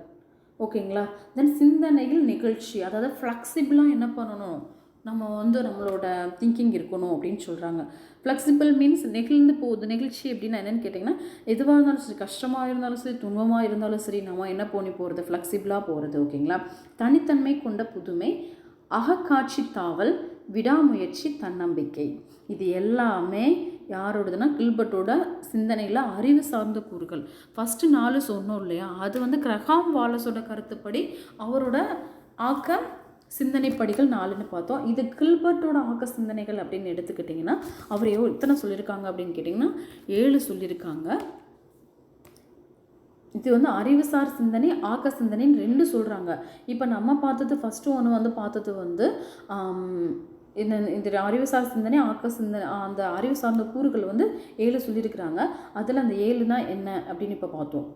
ஓகேங்களா, தென் சிந்தனையில் நிகழ்ச்சி, அதாவது ஃப்ளெக்சிபிளாக என்ன பண்ணணும், நம்ம வந்து நம்மளோட திங்கிங் இருக்கணும் அப்படின்னு சொல்கிறாங்க. ஃப்ளெக்சிபிள் மீன்ஸ் நெகிழ்ந்து போகுது. நிகழ்ச்சி அப்படின்னா என்னென்னு கேட்டிங்கன்னா எதுவாக இருந்தாலும் சரி, கஷ்டமாக இருந்தாலும் சரி, துன்பமாக இருந்தாலும் சரி, நம்ம என்ன பண்ணி போகிறது, ஃப்ளெக்சிபிளாக போகிறது. ஓகேங்களா, தனித்தன்மை கொண்ட புதுமை, அகக்காட்சி தாவல், விடாமுயற்சி, தன்னம்பிக்கை. இது எல்லாமே யாரோடதுன்னா கில்பர்ட்டோட சிந்தனையில் அறிவு சார்ந்த கூறுகள். ஃபஸ்ட்டு 4 சொன்னோம் இல்லையா, அது வந்து கிரஹாம் வாலஸோட கருத்துப்படி அவரோட ஆக்க சிந்தனை படிகள் 4ன்னு பார்த்தோம். இது கில்பர்ட்டோட ஆக்க சிந்தனைகள் அப்படின்னு எடுத்துக்கிட்டிங்கன்னா அவர் எத்தனை சொல்லியிருக்காங்க அப்படின்னு கேட்டிங்கன்னா 7 சொல்லியிருக்காங்க. இது வந்து அறிவுசார் சிந்தனை, ஆக்க சிந்தனைன்னு 2 சொல்கிறாங்க. இப்போ நம்ம பார்த்தது ஃபஸ்ட்டு ஒன்று வந்து பார்த்தது வந்து இந்த அறிவுசார் சிந்தனை, ஆக்க சிந்தனை, அந்த அறிவு சார்ந்த கூறுகள் வந்து 7 சொல்லியிருக்கிறாங்க. அதில் அந்த 7 தான் என்ன அப்படின்னு இப்போ பார்த்தோம்.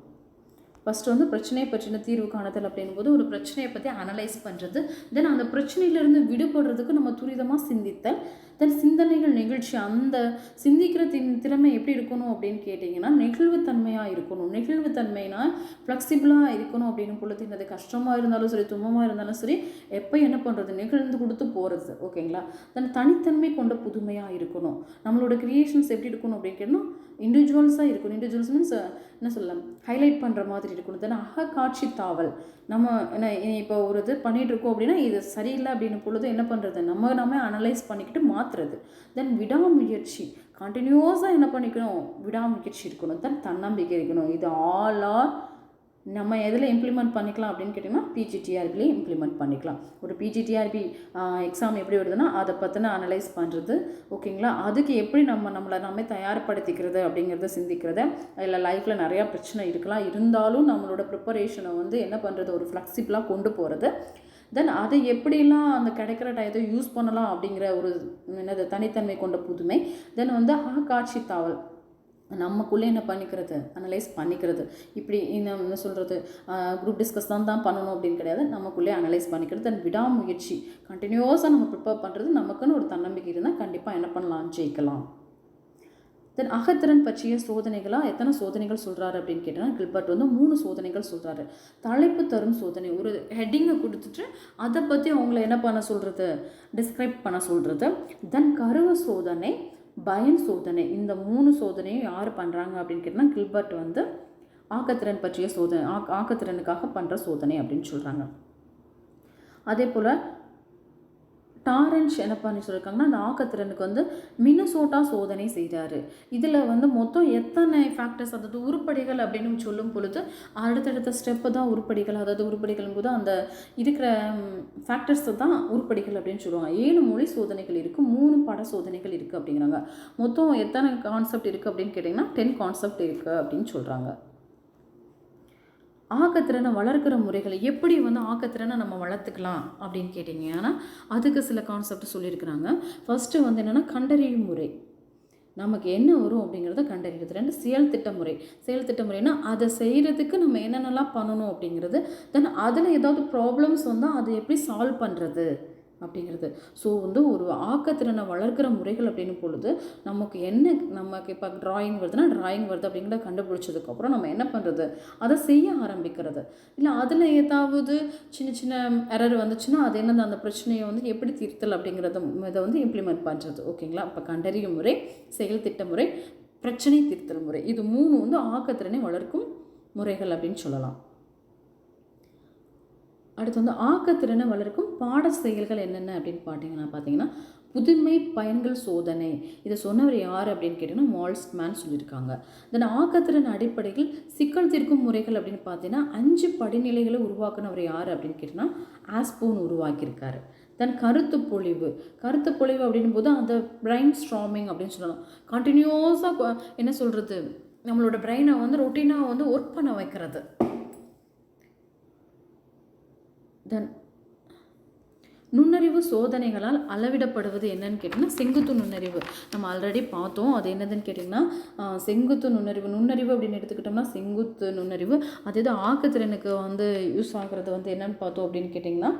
ஃபஸ்ட்டு வந்து பிரச்சனையை பற்றின தீர்வு காணுதல் அப்படின்போது ஒரு பிரச்சனையை பற்றி அனலைஸ் பண்ணுறது, தென் அந்த பிரச்சனையிலேருந்து விடுபடுறதுக்கு நம்ம துரிதமாக சிந்தித்தல், தென் சிந்தனைகள் நிகழ்ச்சி. அந்த சிந்திக்கிற திறமை எப்படி இருக்கணும் அப்படின்னு கேட்டிங்கன்னா நெகிழ்வுத்தன்மையாக இருக்கணும். நெகிழ்வுத்தன்மைனா ஃப்ளெக்சிபிளாக இருக்கணும் அப்படின்னு பொழுது அது கஷ்டமாக இருந்தாலும் சரி, துன்பமாக இருந்தாலும் சரி, எப்போ என்ன பண்ணுறது, நெகிழ்ந்து கொடுத்து போகிறது. ஓகேங்களா, தென் தனித்தன்மை கொண்ட புதுமையாக இருக்கணும். நம்மளோட க்ரியேஷன்ஸ் எப்படி இருக்கணும் அப்படின்னு கேட்டால் இண்டிவிஜுவல்ஸாக இருக்கணும். இண்டிவிஜுவல்ஸ் மீன்ஸ் என்ன சொல்லலாம், ஹைலைட் பண்ணுற மாதிரி இருக்கணும். தென் அகக்காட்சி தாவல். நம்ம என்ன இப்போ ஒரு இது பண்ணிகிட்ருக்கோம் அப்படின்னா இது சரியில்லை அப்படின்னு பொழுது என்ன பண்ணுறது, நம்ம அனலைஸ் பண்ணிக்கிட்டு மாற்றுறது. தென் விடாமுயற்சி, கண்டினியூஸாக என்ன பண்ணிக்கணும், விடாமுயற்சி இருக்கணும். தென் தன்னம்பிக்கை இருக்கணும். இது ஆல் ஆர் நம்ம எதில் இம்ப்ளிமெண்ட் பண்ணிக்கலாம் அப்படின்னு கேட்டிங்கன்னா பிஜிடிஆர்பிலையும் இம்ப்ளிமெண்ட் பண்ணிக்கலாம். ஒரு பிஜிடிஆர்பி எக்ஸாம் எப்படி வருதுன்னா அதை பற்றின அனலைஸ் பண்ணுறது. ஓகேங்களா, அதுக்கு எப்படி நம்மளை தயார்படுத்திக்கிறது அப்படிங்கிறத சிந்திக்கிறது. அதில் லைஃப்பில் நிறையா பிரச்சனை இருக்கலாம், இருந்தாலும் நம்மளோட ப்ரிப்பரேஷனை வந்து என்ன பண்ணுறது, ஒரு ஃப்ளெக்சிபிளாக கொண்டு போகிறது. தென் அதை எப்படிலாம் அந்த கிடைக்கிற டயத்தை யூஸ் பண்ணலாம் அப்படிங்கிற ஒரு என்னது தனித்தன்மை கொண்ட புதுமை. தென் வந்து காட்சி தாவல், நமக்குள்ளே என்ன பண்ணிக்கிறது, அனலைஸ் பண்ணிக்கிறது. இப்படி என்ன சொல்கிறது, குரூப் டிஸ்கஸ் தான் பண்ணணும் அப்படின்னு கிடையாது, நமக்குள்ளே அனலைஸ் பண்ணிக்கிறது. தென் விடாமுயற்சி, கண்டினியூஸாக நம்ம ப்ரிப்பேர் பண்ணுறது. நமக்குன்னு ஒரு தன்னம்பிக்கை இருந்தால் கண்டிப்பாக என்ன பண்ணலாம், ஜெயிக்கலாம். தென் அகத்திறன் பற்றிய சோதனைகளாக எத்தனை சோதனைகள் சொல்கிறாரு அப்படின்னு கேட்டால் கில்பர்ட் வந்து 3 சோதனைகள் சொல்கிறாரு. தலைப்பு தரும் சோதனை, ஒரு ஹெட்டிங்கை கொடுத்துட்டு அதை பற்றி அவங்கள என்ன பண்ண சொல்கிறது, டிஸ்கிரைப் பண்ண சொல்கிறது. தென் கருவ சோதனை, பயன் சோதனை. இந்த 3 சோதனையும் யார் பண்ணுறாங்க அப்படின்னு கேட்டால் கில்பர்ட் வந்து ஆக்கத்திறன் பற்றிய சோதனை, ஆக்கத்திறனுக்காக பண்ணுற சோதனை அப்படின்னு சொல்கிறாங்க. அதே போல் டாரன்ச் என்ன பண்ணி சொல்லியிருக்காங்கன்னா அந்த ஆக்கத்திறனுக்கு வந்து மினசோட்டா சோதனை செய்கிறாரு. இதில் வந்து மொத்தம் எத்தனை ஃபேக்டர்ஸ், அதாவது உருப்படிகள் அப்படின்னு சொல்லும் பொழுது அடுத்தடுத்த ஸ்டெப்பு தான் உருப்படிகள். அதாவது உருப்படிகள் போது அந்த இருக்கிற ஃபேக்டர்ஸை தான் உருப்படிகள் அப்படின்னு சொல்லுவாங்க. 7 மொழி சோதனைகள் இருக்குது, 3 பட சோதனைகள் இருக்குது அப்படிங்கிறாங்க. மொத்தம் எத்தனை கான்செப்ட் இருக்குது அப்படின்னு கேட்டிங்கன்னா 10 கான்செப்ட் இருக்குது அப்படின்னு சொல்கிறாங்க. ஆக்கத்திறனை வளர்க்குற முறைகளை எப்படி வந்து ஆக்கத்திறனை நம்ம வளர்த்துக்கலாம் அப்படின்னு கேட்டிங்கன்னா அதுக்கு சில கான்செப்ட் சொல்லியிருக்கிறாங்க. ஃபஸ்ட்டு வந்து என்னென்னா கண்டறியும் முறை, நமக்கு என்ன வரும் அப்படிங்கிறத கண்டறிகிறது. 2 செயல் திட்ட முறை. செயல் திட்ட முறைனா அதை செய்கிறதுக்கு நம்ம என்னென்னலாம் பண்ணணும் அப்படிங்கிறது. தென் அதில் ஏதாவது ப்ராப்ளம்ஸ் வந்தால் அதை எப்படி சால்வ் பண்ணுறது அப்படிங்கிறது. ஸோ வந்து ஒரு ஆக்கத்திறனை வளர்க்குற முறைகள் அப்படின்னு பொழுது நமக்கு இப்போ ட்ராயிங் வருது அப்படிங்கிறத கண்டுபிடிச்சதுக்கப்புறம் நம்ம என்ன பண்ணுறது, அதை செய்ய ஆரம்பிக்கிறது. இல்லை அதில் ஏதாவது சின்ன சின்ன எரர் வந்துச்சுன்னா அது என்னது, அந்த பிரச்சனையை வந்து எப்படி தீர்த்தல் அப்படிங்கிறத இதை வந்து இம்ப்ளிமெண்ட் பண்ணுறது. ஓகேங்களா, இப்போ கண்டறியும் முறை, செயல் திட்ட முறை, பிரச்சனை தீர்த்தல் முறை, இது 3 வந்து ஆக்கத்திறனை வளர்க்கும் முறைகள் அப்படின்னு சொல்லலாம். அடுத்து வந்து ஆக்கத்திறனை வளர்க்கும் பாட செயல்கள் என்னென்ன அப்படின்னு பார்த்தீங்கன்னா புதுமை பயன்கள் சோதனை. இதை சொன்னவர் யார் அப்படின்னு கேட்டிங்கன்னா மால்ட்ஸ்மேன் சொல்லியிருக்காங்க. தென் ஆக்கத்திறன் அடிப்படையில் சிக்கல் தீர்க்கும் முறைகள் அப்படின்னு பார்த்தீங்கன்னா 5 படிநிலைகளை உருவாக்குனவர் யார் அப்படின்னு கேட்டிங்கன்னா ஆஸ்போன் உருவாக்கியிருக்காரு. தென் கருத்து பொழிவு அப்படின் போது அந்த பிரைன் ஸ்ட்ராமிங் அப்படின்னு சொல்லலாம். கண்டினியூஸாக என்ன சொல்கிறது, நம்மளோட பிரெயினை வந்து ரொட்டீனாக வந்து ஒர்க் பண்ண வைக்கிறது. தென் நுண்ணறிவு சோதனைகளால் அளவிடப்படுவது என்னன்னு கேட்டிங்கன்னா செங்குத்து நுண்ணறிவு. நம்ம ஆல்ரெடி பார்த்தோம். அது என்னதுன்னு கேட்டிங்கன்னா செங்குத்து நுண்ணறிவு அப்படின்னு எடுத்துக்கிட்டோம்னா செங்குத்து நுண்ணறிவு. அது ஆக்கத்திறனுக்கு வந்து யூஸ் ஆகிறது வந்து என்னன்னு பார்த்தோம் அப்படின்னு கேட்டிங்கன்னா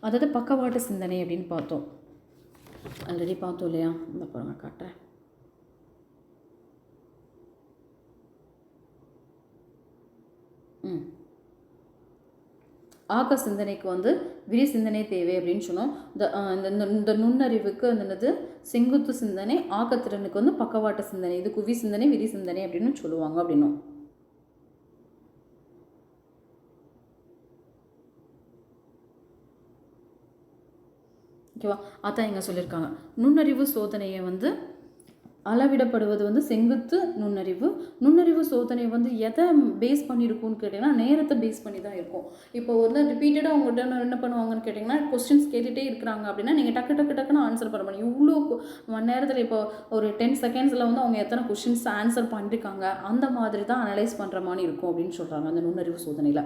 அதாவது பக்கவாட்டு சிந்தனை அப்படின்னு பார்த்தோம். ஆல்ரெடி பார்த்தோம் இல்லையா? இந்த பாருங்க காட்டுறேன். ஆக்க சிந்தனைக்கு வந்து விரி சிந்தனை தேவை அப்படின்னு சொன்னோம். இந்த நுண்ணறிவுக்கு என்னது செங்குத்து சிந்தனை, ஆக்கத்திறனுக்கு வந்து பக்கவாட்டு சிந்தனை, இது குவி சிந்தனை விரி சிந்தனை அப்படின்னு சொல்லுவாங்க அப்படின்னும். ஓகேவா? அதான் இங்கே சொல்லியிருக்காங்க. நுண்ணறிவு சோதனையை வந்து அளவிடப்படுவது வந்து செங்குத்து நுண்ணறிவு சோதனை வந்து எதை பேஸ் பண்ணியிருக்கும்னு கேட்டிங்கன்னா நேரத்தை பேஸ் பண்ணி தான் இருக்கும். இப்போ வந்து ரிப்பீட்டடாக அவங்கள்ட்ட என்ன பண்ணுவாங்கன்னு கேட்டிங்கன்னா கொஸ்டின்ஸ் கேட்டுகிட்டே இருக்கிறாங்க அப்படின்னா நீங்கள் டக்குன்னு ஆன்சர் பண்ண முடியும். இவ்வளோ மணி நேரத்தில் இப்போ ஒரு 10 செகண்ட்ஸில் வந்து அவங்க எத்தனை கொஸ்டின்ஸ் ஆன்சர் பண்ணியிருக்காங்க அந்த மாதிரி தான் அனலைஸ் பண்ணுற மாதிரி இருக்கும் அப்படின்னு சொல்கிறாங்க அந்த நுண்ணறிவு சோதனையில்.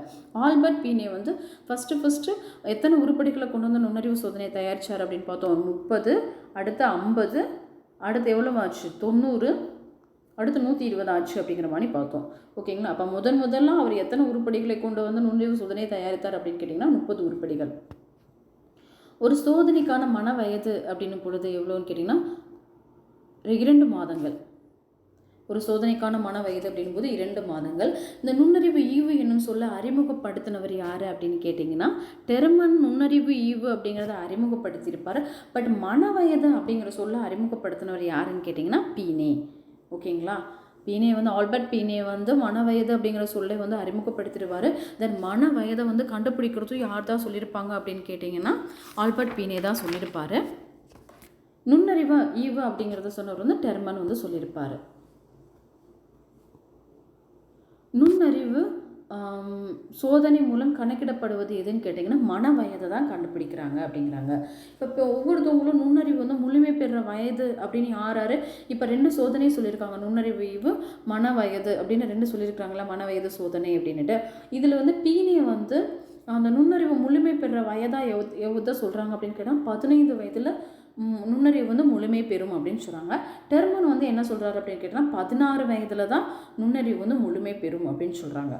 ஆல்பர்ட் பீனே வந்து ஃபஸ்ட்டு எத்தனை உருப்படிகளை கொண்டு வந்து நுண்ணறிவு சோதனையை தயாரித்தார் அப்படின்னு பார்த்தோம். 30, அடுத்து 50, அடுத்து எவ்வளோ ஆச்சு 90, அடுத்து 120 ஆச்சு அப்படிங்கிற மாதிரி பார்த்தோம். ஓகேங்களா? அப்போ முதல்ல அவர் எத்தனை உருப்படிகளை கொண்டு வந்து நுண்ணறிவு சோதனையை தயாரித்தார் அப்படின்னு கேட்டிங்கன்னா 30 உருப்படிகள். ஒரு சோதனைக்கான மன வயது அப்படின்னு பொழுது எவ்வளோன்னு கேட்டிங்கன்னா 2 மாதங்கள். ஒரு சோதனைக்கான மன வயது அப்படின் போது 2 மாதங்கள். இந்த நுண்ணறிவு ஈவு என்னும் சொல்ல அறிமுகப்படுத்தினவர் யார் அப்படின்னு கேட்டிங்கன்னா டெர்மன் நுண்ணறிவு ஈவு அப்படிங்கிறத அறிமுகப்படுத்தியிருப்பார். பட் மன வயது அப்படிங்கிற சொல்ல அறிமுகப்படுத்தினவர் யாருன்னு கேட்டிங்கன்னா பீனே. ஓகேங்களா? பீனே வந்து ஆல்பர்ட் பீனே வந்து மன வயது அப்படிங்கிற சொல்லை வந்து அறிமுகப்படுத்திடுவார். தென் மன வயதை வந்து கண்டுபிடிக்கிறதும் யார் தான் சொல்லியிருப்பாங்க அப்படின்னு கேட்டிங்கன்னா ஆல்பர்ட் பீனே தான் சொல்லியிருப்பார். நுண்ணறிவு ஈவு அப்படிங்கிறத சொன்னவர் வந்து டெர்மன் வந்து சொல்லியிருப்பார். நுண்ணறிவு சோதனை மூலம் கணக்கிடப்படுவது எதுன்னு கேட்டிங்கன்னா மன வயதை தான் கண்டுபிடிக்கிறாங்க அப்படிங்கிறாங்க. இப்போ ஒவ்வொருத்தவங்களும் நுண்ணறிவு வந்து முழுமை பெற வயது அப்படின்னு யார் இப்போ 2 சோதனை சொல்லியிருக்காங்க. நுண்ணறிவு மன வயது அப்படின்னு 2 சொல்லியிருக்காங்களா, மன வயது சோதனை அப்படின்னுட்டு. இதில் வந்து பீனே வந்து அந்த நுண்ணறிவு முழுமை பெற வயதாக எவ்வளோ சொல்கிறாங்க அப்படின்னு கேட்டால் 15 வயதில் நுண்ணறிவு வந்து முழுமை பெறும் அப்படின்னு சொல்கிறாங்க. டெர்மன் வந்து என்ன சொல்கிறாரு அப்படின்னு கேட்டால் 16 வயதில் தான் நுண்ணறிவு வந்து முழுமை பெறும் அப்படின்னு சொல்கிறாங்க.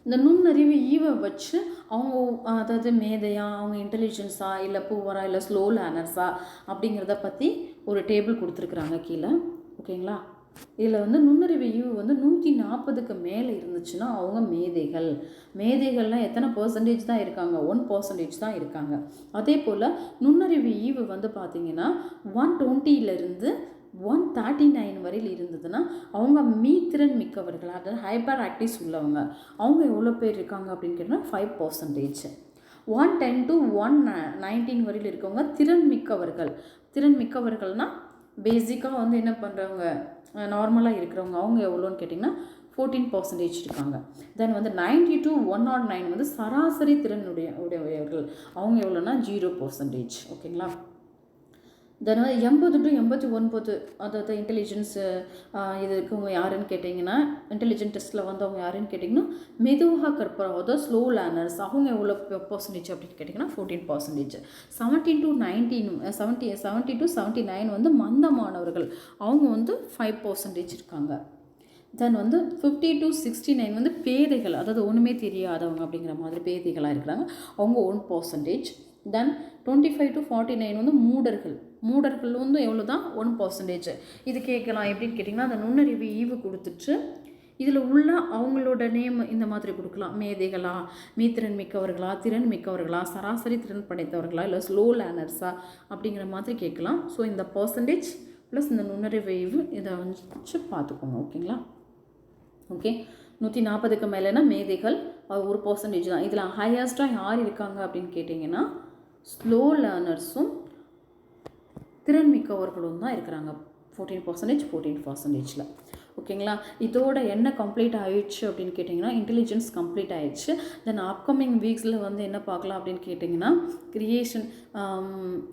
இந்த நுண்ணறிவு ஈவை வச்சு அவங்க அதாவது மேதையா, அவங்க இன்டெலிஜென்ஸா, இல்லை பூவரா, இல்லை ஸ்லோ லேர்னர்ஸா அப்படிங்கிறத பற்றி ஒரு டேபிள் கொடுத்துருக்குறாங்க கீழே. ஓகேங்களா? இதில் வந்து நுண்ணறிவு ஈவு வந்து 140க்கு மேலே இருந்துச்சுன்னா அவங்க மேதைகள்லாம் எத்தனை % தான் இருக்காங்க? 1% தான் இருக்காங்க. அதே போல் நுண்ணறிவு ஈவு வந்து பார்த்திங்கன்னா 120லேருந்து 139 வரையில் இருந்ததுன்னா அவங்க மீத்திறன் மிக்கவர்கள், அதாவது ஹைப்பர் ஆக்டிவ்ஸ் உள்ளவங்க. அவங்க எவ்வளோ பேர் இருக்காங்க அப்படின்னு கேட்டால் 5%. 110 to 119 வரையில் இருக்கவங்க திறன் மிக்கவர்கள்னால் பேசிக்காக வந்து என்ன பண்ணுறவங்க, நார்மலாக இருக்கிறவங்க. அவங்க எவ்வளோன்னு கேட்டிங்கன்னா 14% இருக்காங்க. தென் வந்து 90 to 109 வந்து சராசரி திறனுடையவர்கள். அவங்க எவ்வளோன்னா 0%. ஓகேங்களா? தென் 80 to 89 அதாவது இன்டெலிஜென்ஸு இது இருக்கவங்க யாருன்னு கேட்டிங்கன்னா இன்டெலிஜென்ட் டெஸ்ட்டில் வந்தவங்க யாருன்னு கேட்டிங்கன்னா மெதுவாக கற்பவங்க, அதாவது ஸ்லோ லேர்னர்ஸ். அவங்க எவ்வளோ % அப்படின்னு கேட்டிங்கன்னா 14%. 70 to 79 வந்து மந்தமானவர்கள். அவங்க வந்து 5% இருக்காங்க. தென் வந்து 50 to 69 வந்து பேதைகள், அதாவது ஒன்றுமே தெரியாதவங்க அப்படிங்கிற மாதிரி பேதைகளாக இருக்கிறாங்க. அவங்க 1%. தென் 25 to 49 வந்து மூடர்கள் வந்து எவ்வளோ தான்? 1%. இது கேட்கலாம் எப்படின்னு கேட்டிங்கன்னா அந்த நுண்ணறிவு ஈவு கொடுத்துட்டு இதில் உள்ள அவங்களோட நேம் இந்த மாதிரி கொடுக்கலாம். மேதைகளா, மீத்திறன் மிக்கவர்களா, திறன் மிக்கவர்களா, சராசரி திறன் படைத்தவர்களா, இல்லை ஸ்லோ லேர்னர்ஸா அப்படிங்கிற மாதிரி கேட்கலாம். ஸோ இந்த % ப்ளஸ் இந்த நுண்ணறிவு ஈவு இதை வச்சு பார்த்துக்கோங்க. ஓகேங்களா? ஓகே, 140க்கு மேலேனா மேதைகள், ஒரு பர்சன்டேஜ் தான். இதில் ஹையஸ்ட்டாக யார் இருக்காங்க அப்படின்னு கேட்டிங்கன்னா ஸ்லோ லேர்னர்ஸும் திறன்மிக்கவர்களும் தான் இருக்கிறாங்க. 14%. ஓகேங்களா. இதோட என்ன கம்ப்ளீட் ஆயிடுச்சு அப்படின்னு கேட்டிங்கன்னா இன்டெலிஜென்ஸ் கம்ப்ளீட் ஆயிடுச்சு. தென் அப்கமிங் வீக்ஸில் வந்து என்ன பார்க்கலாம் அப்படின்னு கேட்டிங்கன்னா கிரியேஷன்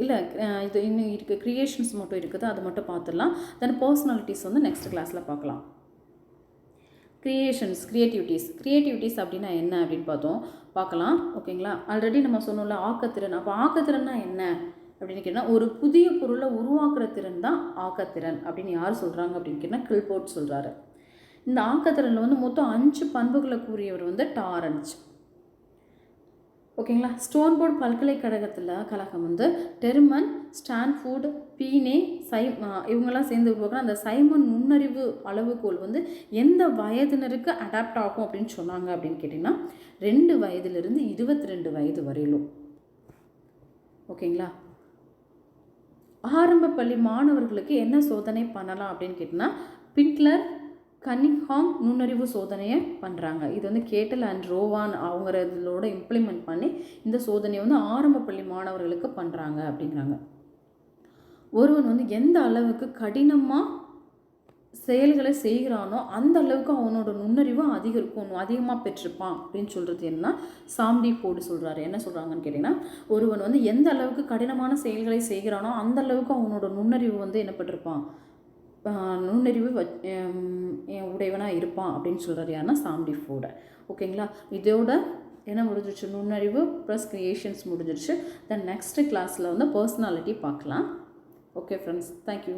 இல்லை இது இன்னும் இருக்குது, க்ரியேஷன்ஸ் மட்டும் இருக்குது, அது மட்டும் பார்த்துடலாம். தென் பர்சனாலிட்டிஸ் வந்து நெக்ஸ்ட் கிளாஸில் பார்க்கலாம். க்ரியேட்டிவிட்டிஸ் அப்படின்னா என்ன அப்படின்னு பார்க்கலாம். ஓகேங்களா. ஆல்ரெடி நம்ம சொன்னோம்ல ஆக்கத்திறன். அப்போ ஆக்கத்திறன்னா என்ன அப்படின்னு கேட்டால் ஒரு புதிய பொருளை உருவாக்குற திறன் தான் ஆக்கத்திறன் அப்படின்னு யார் சொல்கிறாங்க அப்படின்னு கேட்டால் கில்போர்ட் சொல்கிறாரு. இந்த ஆக்கத்திறனில் வந்து மொத்தம் 5 பண்புகளை கூறியவர் வந்து டாரன்ஸ். ஓகேங்களா. ஸ்டோன்போர்ட் பல்கலைக்கழகம் வந்து டெர்மன், ஸ்டான்ஃபோர்டு, பீனே, இவங்கெல்லாம் சேர்ந்து உருவாக்குற அந்த சைமன் நுண்ணறிவு அளவுகோல் வந்து எந்த வயதினருக்கு அடாப்ட் ஆகும் அப்படின்னு சொன்னாங்க அப்படின்னு கேட்டிங்கன்னா 2 வயதிலிருந்து 22 வயது வரையிலும். ஓகேங்களா. ஆரம்ப பள்ளி மாணவர்களுக்கு என்ன சோதனை பண்ணலாம் அப்படின்னு கேட்டிங்கன்னா பின்க்லர், கன்னிங்ஹாம் நுண்ணறிவு சோதனையை பண்ணுறாங்க. இது வந்து கேட்டல் அண்ட் ரோவான் அவங்களோட இம்ப்ளிமெண்ட் பண்ணி இந்த சோதனையை வந்து ஆரம்ப பள்ளி மாணவர்களுக்கு பண்ணுறாங்க அப்படிங்கிறாங்க. ஒருவன் வந்து எந்த அளவுக்கு கடினமாக செயல்களை செய்கிறானோ அந்த அளவுக்கு அவனோட நுண்ணறிவு அதிகமாக பெற்றிருப்பான் அப்படின்னு சொல்கிறது என்ன சாம்டிஃபோர்டு சொல்கிறாரு. என்ன சொல்கிறாங்கன்னு கேட்டிங்கன்னா ஒருவன் வந்து எந்த அளவுக்கு கடினமான செயல்களை செய்கிறானோ அந்த அளவுக்கு அவனோட நுண்ணறிவு வந்து என்ன பெற்றிருப்பான், நுண்ணறிவு உடையவனாக இருப்பான் அப்படின்னு சொல்கிறாரு. யாருன்னா சாம்டிஃபோர்டு. ஓகேங்களா. இதோட என்ன முடிஞ்சிருச்சு, நுண்ணறிவு ப்ளஸ் க்ரியேஷன்ஸ் முடிஞ்சிருச்சு. தென் நெக்ஸ்ட் கிளாஸில் வந்து பர்சனாலிட்டி பார்க்கலாம். Okay friends, thank you.